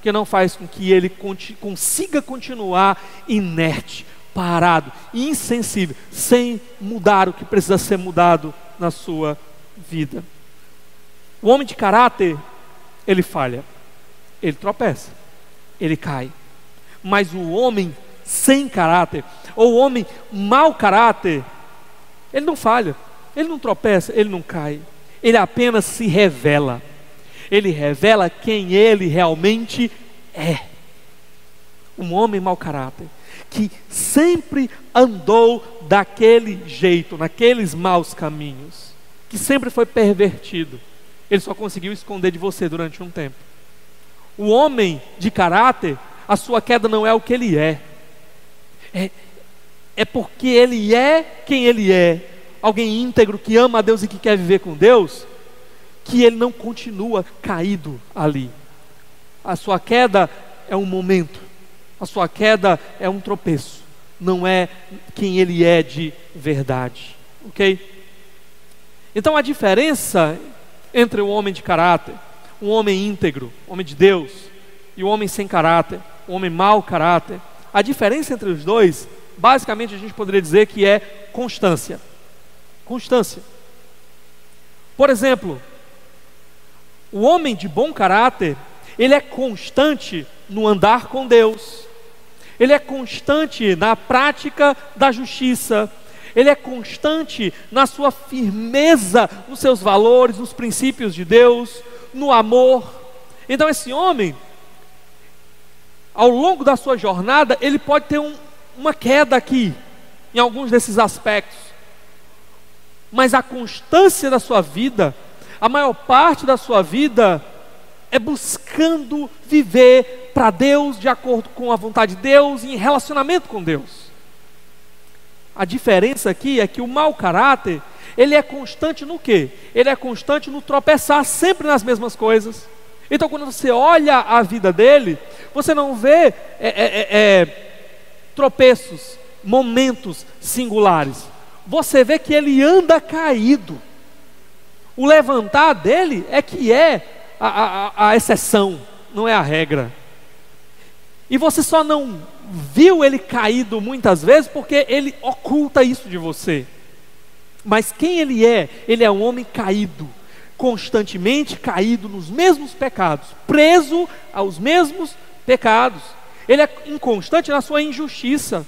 que não faz com que ele consiga continuar inerte, parado, insensível, sem mudar o que precisa ser mudado na sua vida. O homem de caráter, ele falha, ele tropeça, ele cai. Mas o homem sem caráter, ou o homem mau caráter, ele não falha, ele não tropeça, ele não cai, ele apenas se revela, ele revela quem ele realmente é. Um homem mau caráter, que sempre andou daquele jeito, naqueles maus caminhos, que sempre foi pervertido, ele só conseguiu esconder de você durante um tempo. O homem de caráter, a sua queda não é o que ele é, é porque ele é quem ele é, alguém íntegro que ama a Deus e que quer viver com Deus, que ele não continua caído ali. A sua queda é um momento, a sua queda é um tropeço, não é quem ele é de verdade, ok? Então a diferença entre o homem de caráter, um homem íntegro, homem de Deus, e o homem sem caráter, o homem mau caráter, a diferença entre os dois, basicamente a gente poderia dizer que é constância. Constância. Por exemplo, o homem de bom caráter, ele é constante no andar com Deus, ele é constante na prática da justiça, ele é constante na sua firmeza nos seus valores, nos princípios de Deus, no amor. Então esse homem, ao longo da sua jornada, ele pode ter uma queda aqui, em alguns desses aspectos, mas a constância da sua vida, a maior parte da sua vida, é buscando viver para Deus, de acordo com a vontade de Deus, em relacionamento com Deus. A diferença aqui é que o mau caráter, ele é constante no quê? Ele é constante no tropeçar sempre nas mesmas coisas. Então quando você olha a vida dele, você não vê tropeços, momentos singulares. Você vê que ele anda caído. O levantar dele é que é a exceção, não é a regra. E você só não viu ele caído muitas vezes porque ele oculta isso de você. Mas quem ele é um homem caído, constantemente caído nos mesmos pecados, preso aos mesmos pecados. Ele é inconstante na sua injustiça,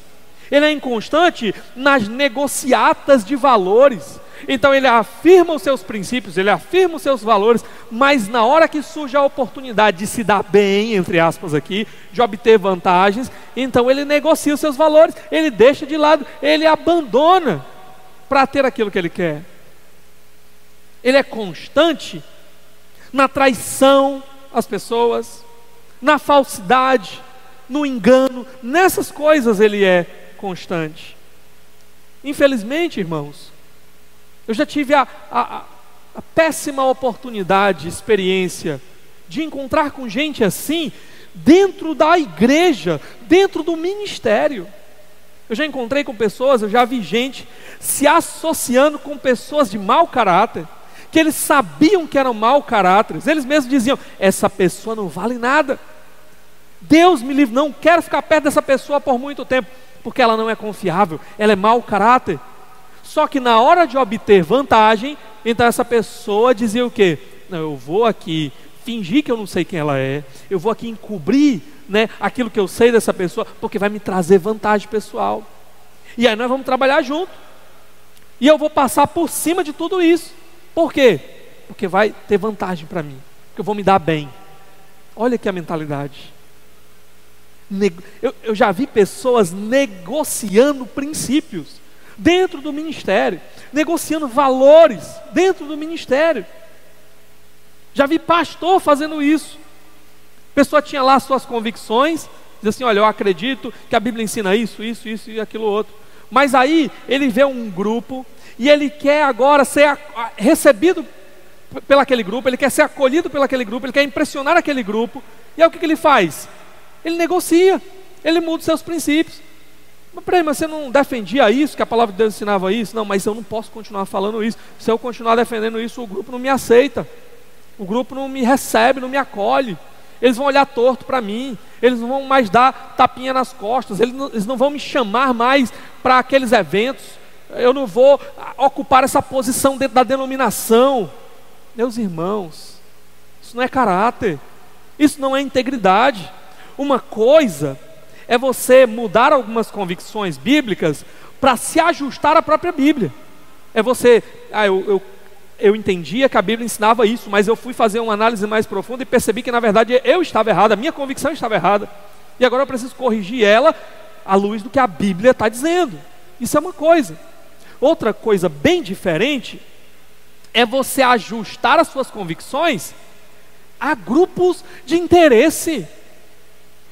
ele é inconstante nas negociatas de valores. Então ele afirma os seus princípios, ele afirma os seus valores, mas na hora que surge a oportunidade de se dar bem, entre aspas aqui, de obter vantagens, então ele negocia os seus valores, ele deixa de lado, ele abandona para ter aquilo que ele quer. Ele é constante na traição às pessoas, na falsidade, no engano, nessas coisas ele é constante. Infelizmente, irmãos, eu já tive a péssima oportunidade, experiência, de encontrar com gente assim, dentro da igreja, dentro do ministério. Eu já encontrei com pessoas, eu já vi gente se associando com pessoas de mau caráter, que eles sabiam que eram mau caráter, eles mesmos diziam, essa pessoa não vale nada, Deus me livre, não quero ficar perto dessa pessoa por muito tempo, porque ela não é confiável, ela é mau caráter. Só que na hora de obter vantagem, Então essa pessoa dizia o quê? Não, eu vou aqui fingir que eu não sei quem ela é, eu vou aqui encobrir, né, aquilo que eu sei dessa pessoa, porque vai me trazer vantagem pessoal. E aí nós vamos trabalhar junto. E eu vou passar por cima de tudo isso. Por quê? Porque vai ter vantagem para mim, porque eu vou me dar bem. Olha aqui a mentalidade. Eu já vi pessoas negociando princípios dentro do ministério, negociando valores dentro do ministério. Já vi pastor fazendo isso. A pessoa tinha lá suas convicções, diz assim: olha, eu acredito que a Bíblia ensina isso, isso, isso e aquilo outro. Mas aí ele vê um grupo e ele quer agora ser recebido pelaquele grupo, ele quer ser acolhido pelaquele grupo, ele quer impressionar aquele grupo. E aí o que ele faz? Ele negocia, ele muda os seus princípios. Mas peraí, mas você não defendia isso, que a palavra de Deus ensinava isso? Não, mas eu não posso continuar falando isso. Se eu continuar defendendo isso, o grupo não me aceita, o grupo não me recebe, não me acolhe. Eles vão olhar torto para mim, eles não vão mais dar tapinha nas costas, eles não vão me chamar mais para aqueles eventos, eu não vou ocupar essa posição dentro da denominação. Meus irmãos, isso não é caráter, isso não é integridade. Uma coisa é você mudar algumas convicções bíblicas para se ajustar à própria Bíblia. É você, eu entendia que a Bíblia ensinava isso, mas eu fui fazer uma análise mais profunda e percebi que na verdade eu estava errado, a minha convicção estava errada, e agora eu preciso corrigir ela à luz do que a Bíblia está dizendo. Isso é uma coisa. Outra coisa bem diferente é você ajustar as suas convicções a grupos de interesse.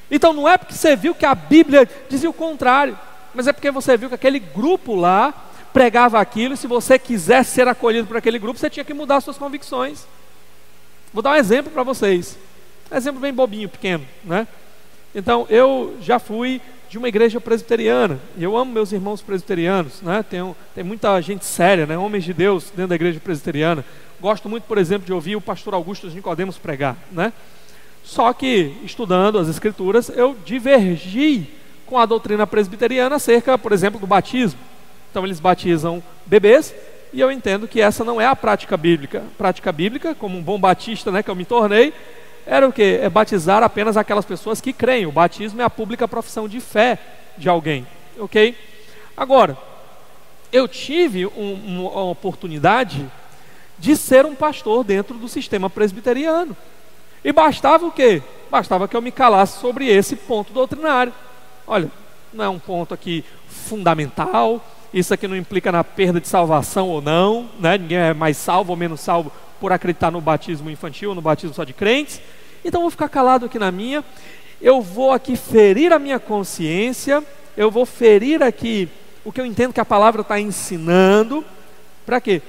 Então não é porque você viu que a Bíblia dizia o contrário, mas é porque você viu que aquele grupo lá pregava aquilo, e se você quisesse ser acolhido por aquele grupo, você tinha que mudar as suas convicções. Vou dar um exemplo para vocês, um exemplo bem bobinho, pequeno, né? Então, eu já fui de uma igreja presbiteriana, e eu amo meus irmãos presbiterianos, né? Tem muita gente séria, né? Homens de Deus dentro da igreja presbiteriana. Gosto muito, por exemplo, de ouvir o pastor Augusto Nicodemos pregar, né? Só que, estudando as escrituras, eu divergi com a doutrina presbiteriana acerca, por exemplo, do batismo. Então eles batizam bebês, e eu entendo que essa não é a prática bíblica. A prática bíblica, como um bom batista, né, que eu me tornei, era o quê? É batizar apenas aquelas pessoas que creem. O batismo é a pública profissão de fé de alguém, ok? Agora, eu tive uma oportunidade de ser um pastor dentro do sistema presbiteriano, e bastava o quê? Bastava que eu me calasse sobre esse ponto doutrinário. Olha, não é um ponto aqui fundamental, isso aqui não implica na perda de salvação ou não, né? Ninguém é mais salvo ou menos salvo por acreditar no batismo infantil ou no batismo só de crentes. Então eu vou ficar calado aqui na minha, eu vou aqui ferir a minha consciência, eu vou ferir aqui o que eu entendo que a palavra está ensinando. Para quê?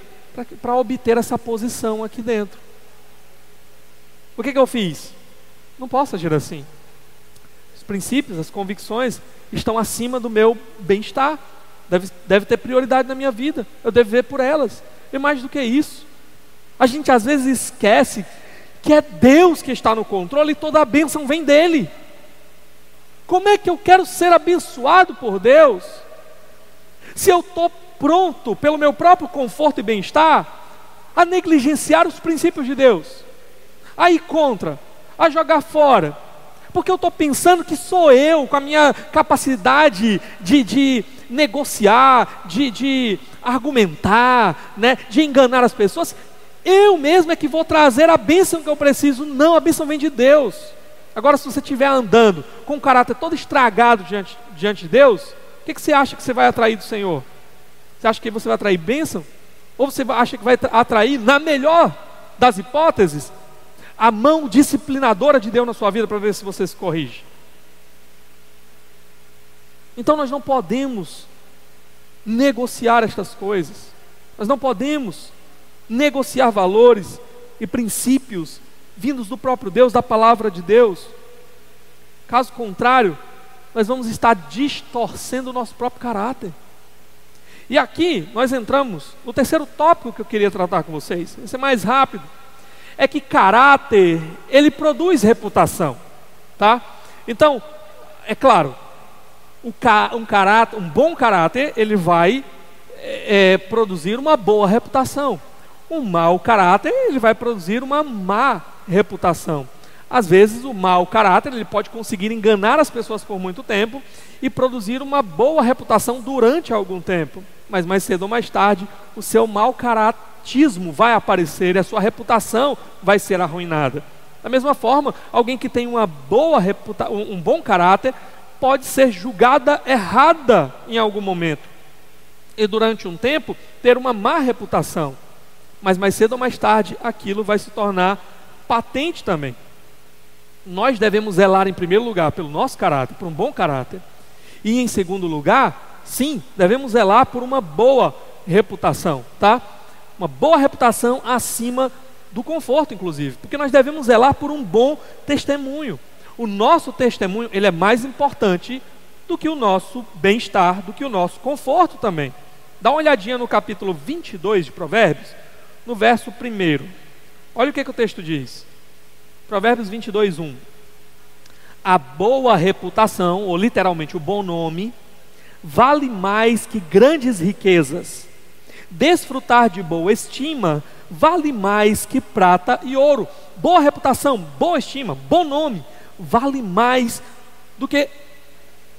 Para obter essa posição aqui dentro. O que eu fiz? Não posso agir assim. Os princípios, as convicções estão acima do meu bem-estar. Deve ter prioridade na minha vida. Eu devo ver por elas. E mais do que isso, a gente às vezes esquece que é Deus que está no controle e toda a bênção vem dele. Como é que eu quero ser abençoado por Deus se eu estou pronto, pelo meu próprio conforto e bem-estar, a negligenciar os princípios de Deus, a ir contra, a jogar fora, porque eu estou pensando que sou eu, com a minha capacidade de negociar, de argumentar, né, de enganar as pessoas, eu mesmo é que vou trazer a bênção que eu preciso. Não, a bênção vem de Deus. Agora, se você estiver andando com o caráter todo estragado diante de Deus, o que você acha que você vai atrair do Senhor? Você acha que você vai atrair bênção? Ou você acha que vai atrair, na melhor das hipóteses, a mão disciplinadora de Deus na sua vida para ver se você se corrige? Então nós não podemos negociar estas coisas. Nós não podemos negociar valores e princípios vindos do próprio Deus, da palavra de Deus. Caso contrário, nós vamos estar distorcendo o nosso próprio caráter. E aqui nós entramos no terceiro tópico que eu queria tratar com vocês. Vai ser mais rápido. É que caráter, ele produz reputação, tá? Então, é claro, um bom caráter, ele vai produzir uma boa reputação. Um mau caráter, ele vai produzir uma má reputação. Às vezes o mau caráter, ele pode conseguir enganar as pessoas por muito tempo e produzir uma boa reputação durante algum tempo. Mas mais cedo ou mais tarde, o seu mau caratismo vai aparecer e a sua reputação vai ser arruinada. Da mesma forma, alguém que tem um bom caráter pode ser julgada errada em algum momento e durante um tempo ter uma má reputação. Mas mais cedo ou mais tarde, aquilo vai se tornar patente também. Nós devemos zelar em primeiro lugar pelo nosso caráter, por um bom caráter. E em segundo lugar, sim, devemos zelar por uma boa reputação, tá? Uma boa reputação acima do conforto, inclusive. Porque nós devemos zelar por um bom testemunho. O nosso testemunho, ele é mais importante do que o nosso bem-estar, do que o nosso conforto também. Dá uma olhadinha no capítulo 22 de Provérbios, no verso 1. Olha o que o texto diz. Provérbios 22, 1. A boa reputação, ou literalmente o bom nome, vale mais que grandes riquezas. Desfrutar de boa estima vale mais que prata e ouro. Boa reputação, boa estima, bom nome, vale mais do que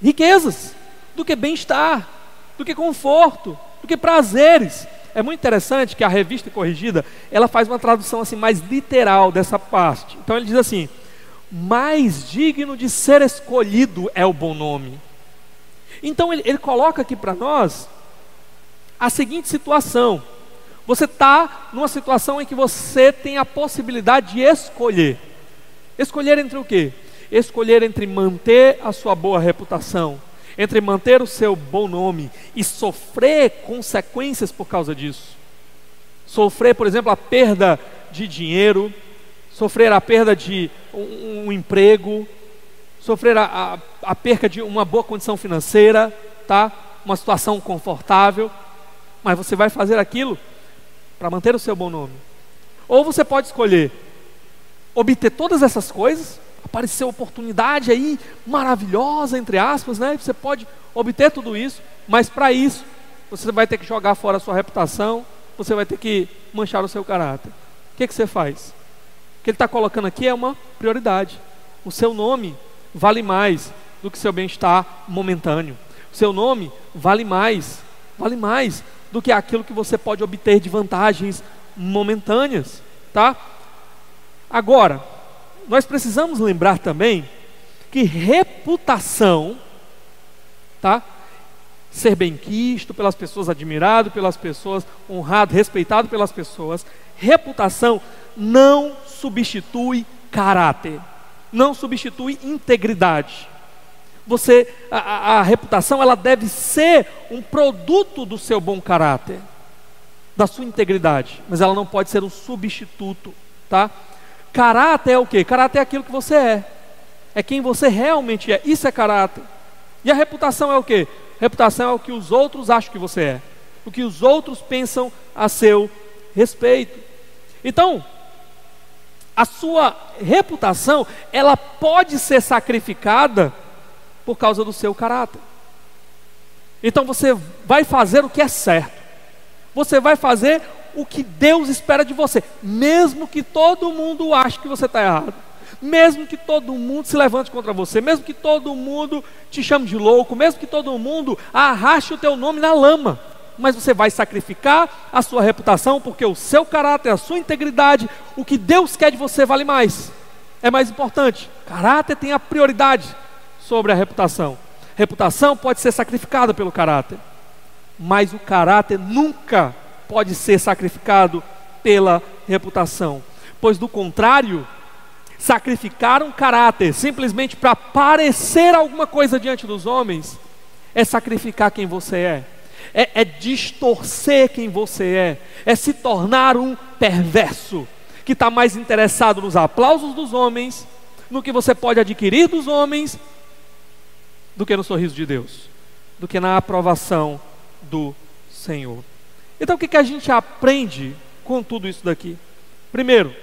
riquezas, do que bem-estar, do que conforto, do que prazeres. É muito interessante que a Revista Corrigida, ela faz uma tradução assim mais literal dessa parte. Então ele diz assim: mais digno de ser escolhido é o bom nome. Então ele coloca aqui para nós a seguinte situação: você está numa situação em que você tem a possibilidade de escolher. Escolher entre o quê? Escolher entre manter a sua boa reputação, entre manter o seu bom nome e sofrer consequências por causa disso. Sofrer, por exemplo, a perda de dinheiro, sofrer a perda de um emprego, sofrer a perca de uma boa condição financeira, tá? Uma situação confortável, mas você vai fazer aquilo para manter o seu bom nome. Ou você pode escolher obter todas essas coisas, apareceu oportunidade aí maravilhosa, entre aspas, né? Você pode obter tudo isso, mas para isso você vai ter que jogar fora a sua reputação, você vai ter que manchar o seu caráter. O que você faz? O que ele está colocando aqui é uma prioridade. O seu nome vale mais do que seu bem-estar momentâneo. O seu nome vale mais do que aquilo que você pode obter de vantagens momentâneas, tá? Agora, nós precisamos lembrar também que reputação, tá? Ser bem-quisto pelas pessoas, admirado pelas pessoas, honrado, respeitado pelas pessoas. Reputação não substitui caráter, não substitui integridade. A reputação, ela deve ser um produto do seu bom caráter, da sua integridade, mas ela não pode ser um substituto, tá? Caráter é o quê? Caráter é aquilo que você é quem você realmente é, isso é caráter. E a reputação é o quê? Reputação é o que os outros acham que você é, o que os outros pensam a seu respeito. Então, a sua reputação, ela pode ser sacrificada por causa do seu caráter. Então você vai fazer o que é certo, você vai fazer o que Deus espera de você, mesmo que todo mundo ache que você está errado, mesmo que todo mundo se levante contra você, mesmo que todo mundo te chame de louco, mesmo que todo mundo arraste o teu nome na lama, mas você vai sacrificar a sua reputação, porque o seu caráter, a sua integridade, o que Deus quer de você vale mais, é mais importante. Caráter tem a prioridade sobre a reputação. Reputação pode ser sacrificada pelo caráter, mas o caráter nunca pode ser sacrificado pela reputação, pois do contrário, sacrificar um caráter simplesmente para parecer alguma coisa diante dos homens é sacrificar quem você é distorcer quem você é se tornar um perverso que está mais interessado nos aplausos dos homens, no que você pode adquirir dos homens, do que no sorriso de Deus, do que na aprovação do Senhor. Então o que a gente aprende com tudo isso daqui? Primeiro,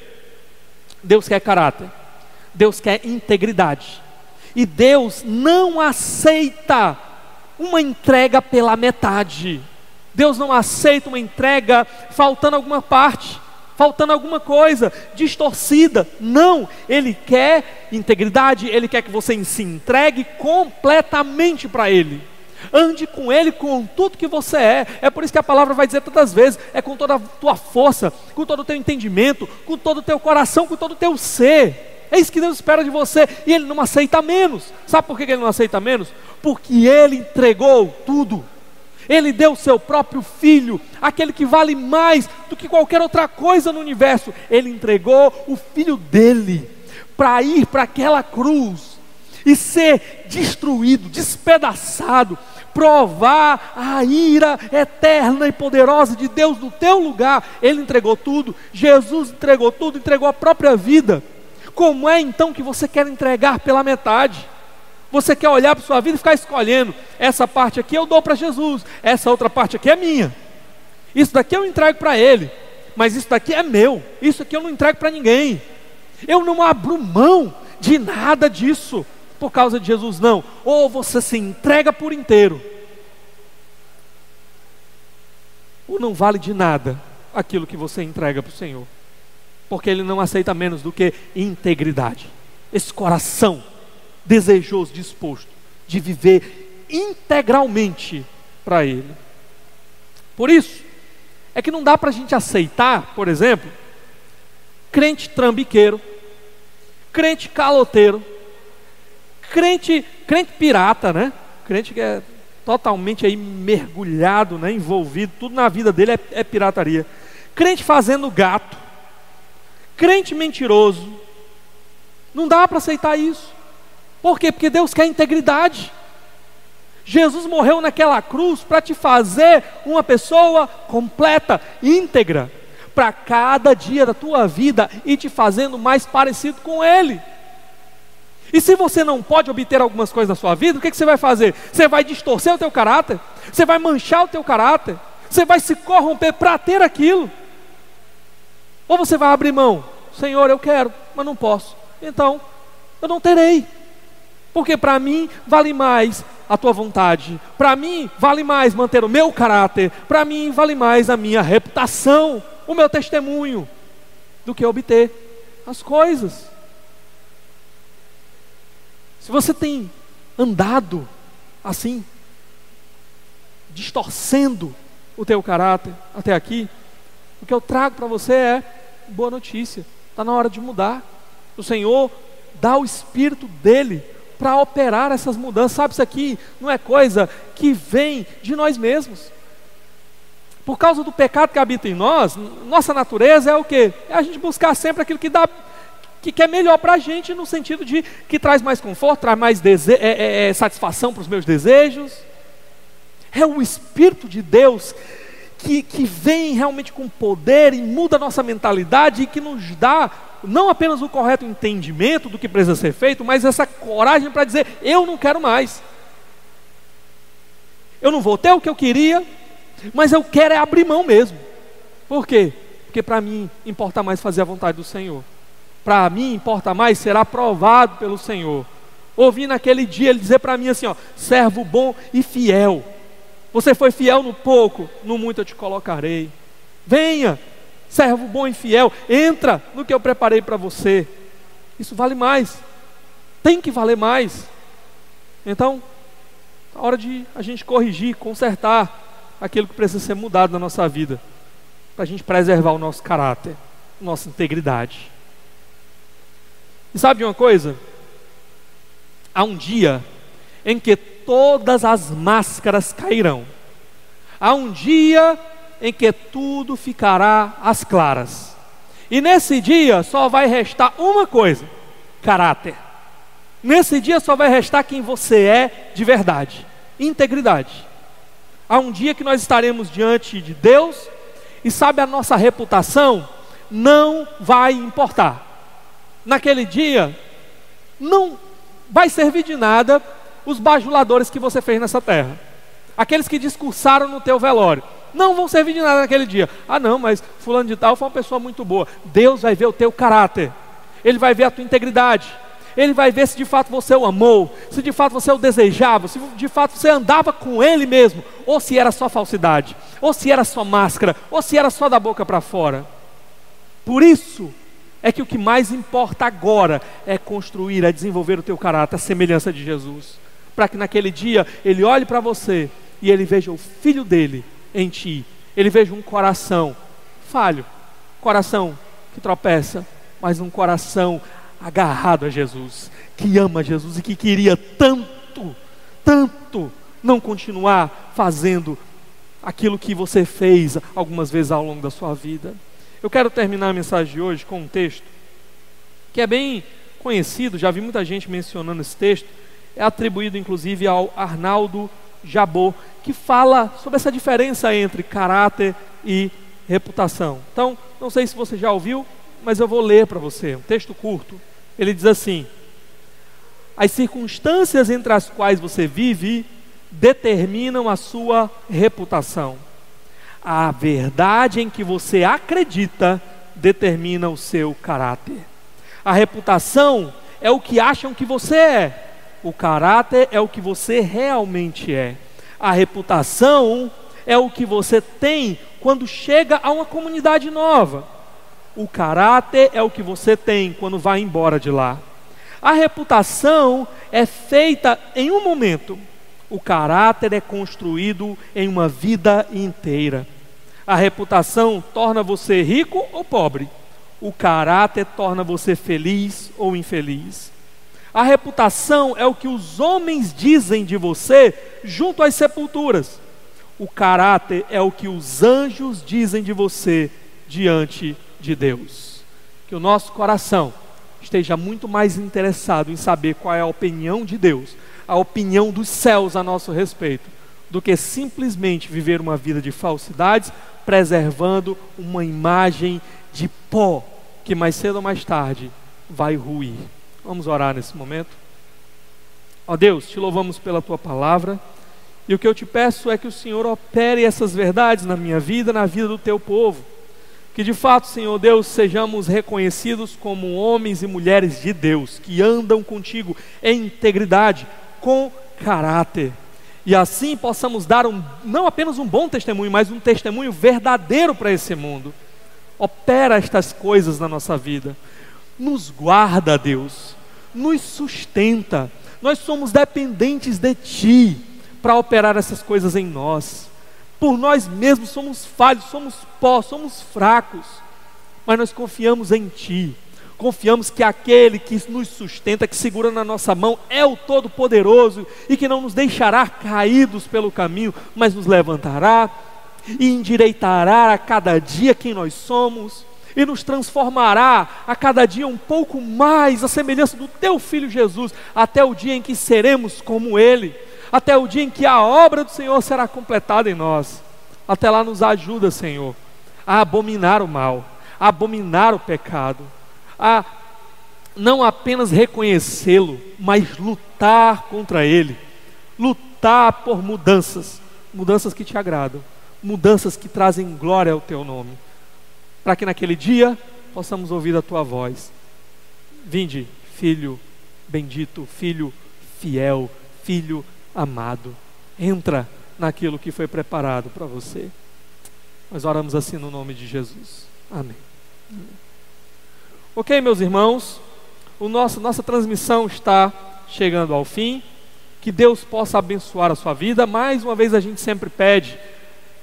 Deus quer caráter, Deus quer integridade, e Deus não aceita uma entrega pela metade. Deus não aceita uma entrega faltando alguma parte, faltando alguma coisa, distorcida. Não, Ele quer integridade, Ele quer que você se entregue completamente para Ele. Ande com Ele com tudo que você é. É por isso que a palavra vai dizer tantas vezes, é com toda a tua força, com todo o teu entendimento, com todo o teu coração, com todo o teu ser. É isso que Deus espera de você, e Ele não aceita menos. Sabe por que Ele não aceita menos? Porque Ele entregou tudo. Ele deu o seu próprio Filho, aquele que vale mais do que qualquer outra coisa no universo. Ele entregou o Filho dele para ir para aquela cruz e ser destruído, despedaçado, provar a ira eterna e poderosa de Deus no teu lugar. Ele entregou tudo, Jesus entregou tudo, entregou a própria vida. Como é então que você quer entregar pela metade? Você quer olhar para sua vida e ficar escolhendo, essa parte aqui eu dou para Jesus, essa outra parte aqui é minha, isso daqui eu entrego para Ele, mas isso daqui é meu, isso aqui eu não entrego para ninguém. Eu não abro mão de nada disso por causa de Jesus, não. Ou você se entrega por inteiro, ou não vale de nada aquilo que você entrega para o Senhor, porque Ele não aceita menos do que integridade, esse coração desejoso, disposto de viver integralmente para Ele. Por isso é que não dá para a gente aceitar, por exemplo, crente trambiqueiro, crente caloteiro, crente pirata, né? Crente que é totalmente aí mergulhado, né? Envolvido, tudo na vida dele é pirataria. Crente fazendo gato, crente mentiroso. Não dá para aceitar isso. Por quê? Porque Deus quer integridade. Jesus morreu naquela cruz para te fazer uma pessoa completa, íntegra, para cada dia da tua vida e te fazendo mais parecido com Ele. E se você não pode obter algumas coisas na sua vida, o que você vai fazer? Você vai distorcer o teu caráter, você vai manchar o teu caráter, você vai se corromper para ter aquilo. Ou você vai abrir mão, Senhor, eu quero, mas não posso, então eu não terei. Porque para mim vale mais a tua vontade, para mim vale mais manter o meu caráter, para mim vale mais a minha reputação, o meu testemunho, do que obter as coisas. Se você tem andado assim, distorcendo o teu caráter até aqui, o que eu trago para você é boa notícia. Está na hora de mudar. O Senhor dá o Espírito dEle para operar essas mudanças. Sabe, isso aqui não é coisa que vem de nós mesmos. Por causa do pecado que habita em nós, nossa natureza é o quê? É a gente buscar sempre aquilo que dá, que é melhor para a gente, no sentido de que traz mais conforto, traz mais satisfação para os meus desejos. É o Espírito de Deus que vem realmente com poder e muda a nossa mentalidade e que nos dá não apenas o correto entendimento do que precisa ser feito, mas essa coragem para dizer, eu não quero mais. Eu não vou ter o que eu queria, mas eu quero é abrir mão mesmo. Por quê? Porque para mim importa mais fazer a vontade do Senhor. Para mim importa mais ser aprovado pelo Senhor. Ouvi naquele dia Ele dizer para mim assim, ó, servo bom e fiel. Você foi fiel no pouco, no muito eu te colocarei. Venha, servo bom e fiel, entra no que eu preparei para você. Isso vale mais, tem que valer mais. Então, é hora de a gente corrigir, consertar aquilo que precisa ser mudado na nossa vida, para a gente preservar o nosso caráter, nossa integridade. E sabe de uma coisa? Há um dia em que todas as máscaras cairão. Há um dia em que tudo ficará às claras. E nesse dia só vai restar uma coisa: caráter. Nesse dia só vai restar quem você é de verdade, integridade. Há um dia que nós estaremos diante de Deus e sabe, a nossa reputação não vai importar. Naquele dia não vai servir de nada os bajuladores que você fez nessa terra, aqueles que discursaram no teu velório, não vão servir de nada naquele dia. Ah não, mas fulano de tal foi uma pessoa muito boa. Deus vai ver o teu caráter, Ele vai ver a tua integridade, Ele vai ver se de fato você o amou, se de fato você o desejava, se de fato você andava com Ele mesmo, ou se era só falsidade, ou se era só máscara, ou se era só da boca para fora. Por isso é que o que mais importa agora é construir, é desenvolver o teu caráter, a semelhança de Jesus, para que naquele dia ele olhe para você e ele veja o filho dele em ti, ele veja um coração falho, coração que tropeça, mas um coração agarrado a Jesus, que ama Jesus e que queria tanto não continuar fazendo aquilo que você fez algumas vezes ao longo da sua vida. Eu quero terminar a mensagem de hoje com um texto que é bem conhecido, já vi muita gente mencionando esse texto, é atribuído inclusive ao Arnaldo Jabot, que fala sobre essa diferença entre caráter e reputação. Então, não sei se você já ouviu, mas eu vou ler para você, um texto curto. Ele diz assim: as circunstâncias entre as quais você vive determinam a sua reputação. A verdade em que você acredita determina o seu caráter. A reputação é o que acham que você é. O caráter é o que você realmente é. A reputação é o que você tem quando chega a uma comunidade nova. O caráter é o que você tem quando vai embora de lá. A reputação é feita em um momento. O caráter é construído em uma vida inteira. A reputação torna você rico ou pobre. O caráter torna você feliz ou infeliz. A reputação é o que os homens dizem de você junto às sepulturas. O caráter é o que os anjos dizem de você diante de Deus. Que o nosso coração esteja muito mais interessado em saber qual é a opinião de Deus, a opinião dos céus a nosso respeito, do que simplesmente viver uma vida de falsidades, preservando uma imagem de pó que mais cedo ou mais tarde vai ruir. Vamos orar nesse momento. Ó Deus, te louvamos pela tua palavra, e o que eu te peço é que o Senhor opere essas verdades na minha vida, na vida do teu povo. Que de fato, Senhor Deus, sejamos reconhecidos como homens e mulheres de Deus, que andam contigo em integridade, com caráter. E assim possamos dar não apenas um bom testemunho, mas um testemunho verdadeiro para esse mundo. Opera estas coisas na nossa vida. Nos guarda, Deus. Nos sustenta. Nós somos dependentes de Ti para operar essas coisas em nós. Por nós mesmos somos falhos, somos pó, somos fracos, mas nós confiamos em Ti, confiamos que aquele que nos sustenta, que segura na nossa mão, é o Todo-Poderoso e que não nos deixará caídos pelo caminho, mas nos levantará e endireitará a cada dia quem nós somos e nos transformará a cada dia um pouco mais à semelhança do Teu Filho Jesus, até o dia em que seremos como Ele, até o dia em que a obra do Senhor será completada em nós. Até lá nos ajuda, Senhor, a abominar o mal, a abominar o pecado, a não apenas reconhecê-lo, mas lutar contra ele, lutar por mudanças que te agradam, mudanças que trazem glória ao teu nome, para que naquele dia possamos ouvir a tua voz. Vinde, Filho bendito, Filho fiel, Filho amado, entra naquilo que foi preparado para você. Nós oramos assim no nome de Jesus. Amém. Ok, meus irmãos, nossa transmissão está chegando ao fim. Que Deus possa abençoar a sua vida. Mais uma vez a gente sempre pede,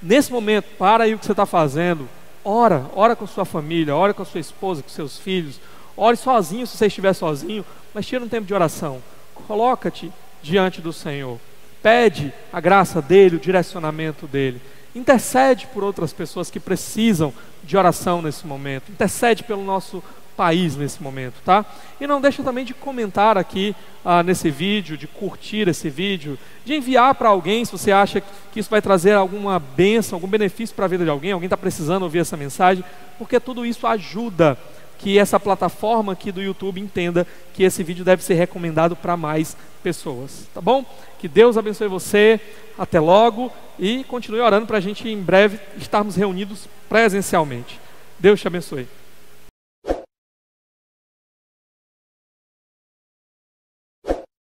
nesse momento, para aí o que você está fazendo, ora com sua família, ora com a sua esposa, com seus filhos, ore sozinho se você estiver sozinho, mas tira um tempo de oração, coloca-te diante do Senhor, pede a graça dele, o direcionamento dele, intercede por outras pessoas que precisam de oração nesse momento, intercede pelo nosso país nesse momento, tá? E não deixa também de comentar aqui nesse vídeo, de curtir esse vídeo, de enviar para alguém se você acha que isso vai trazer alguma bênção, algum benefício para a vida de alguém está precisando ouvir essa mensagem, porque tudo isso ajuda que essa plataforma aqui do YouTube entenda que esse vídeo deve ser recomendado para mais pessoas, tá bom? Que Deus abençoe você, até logo, e continue orando para a gente em breve estarmos reunidos presencialmente. Deus te abençoe.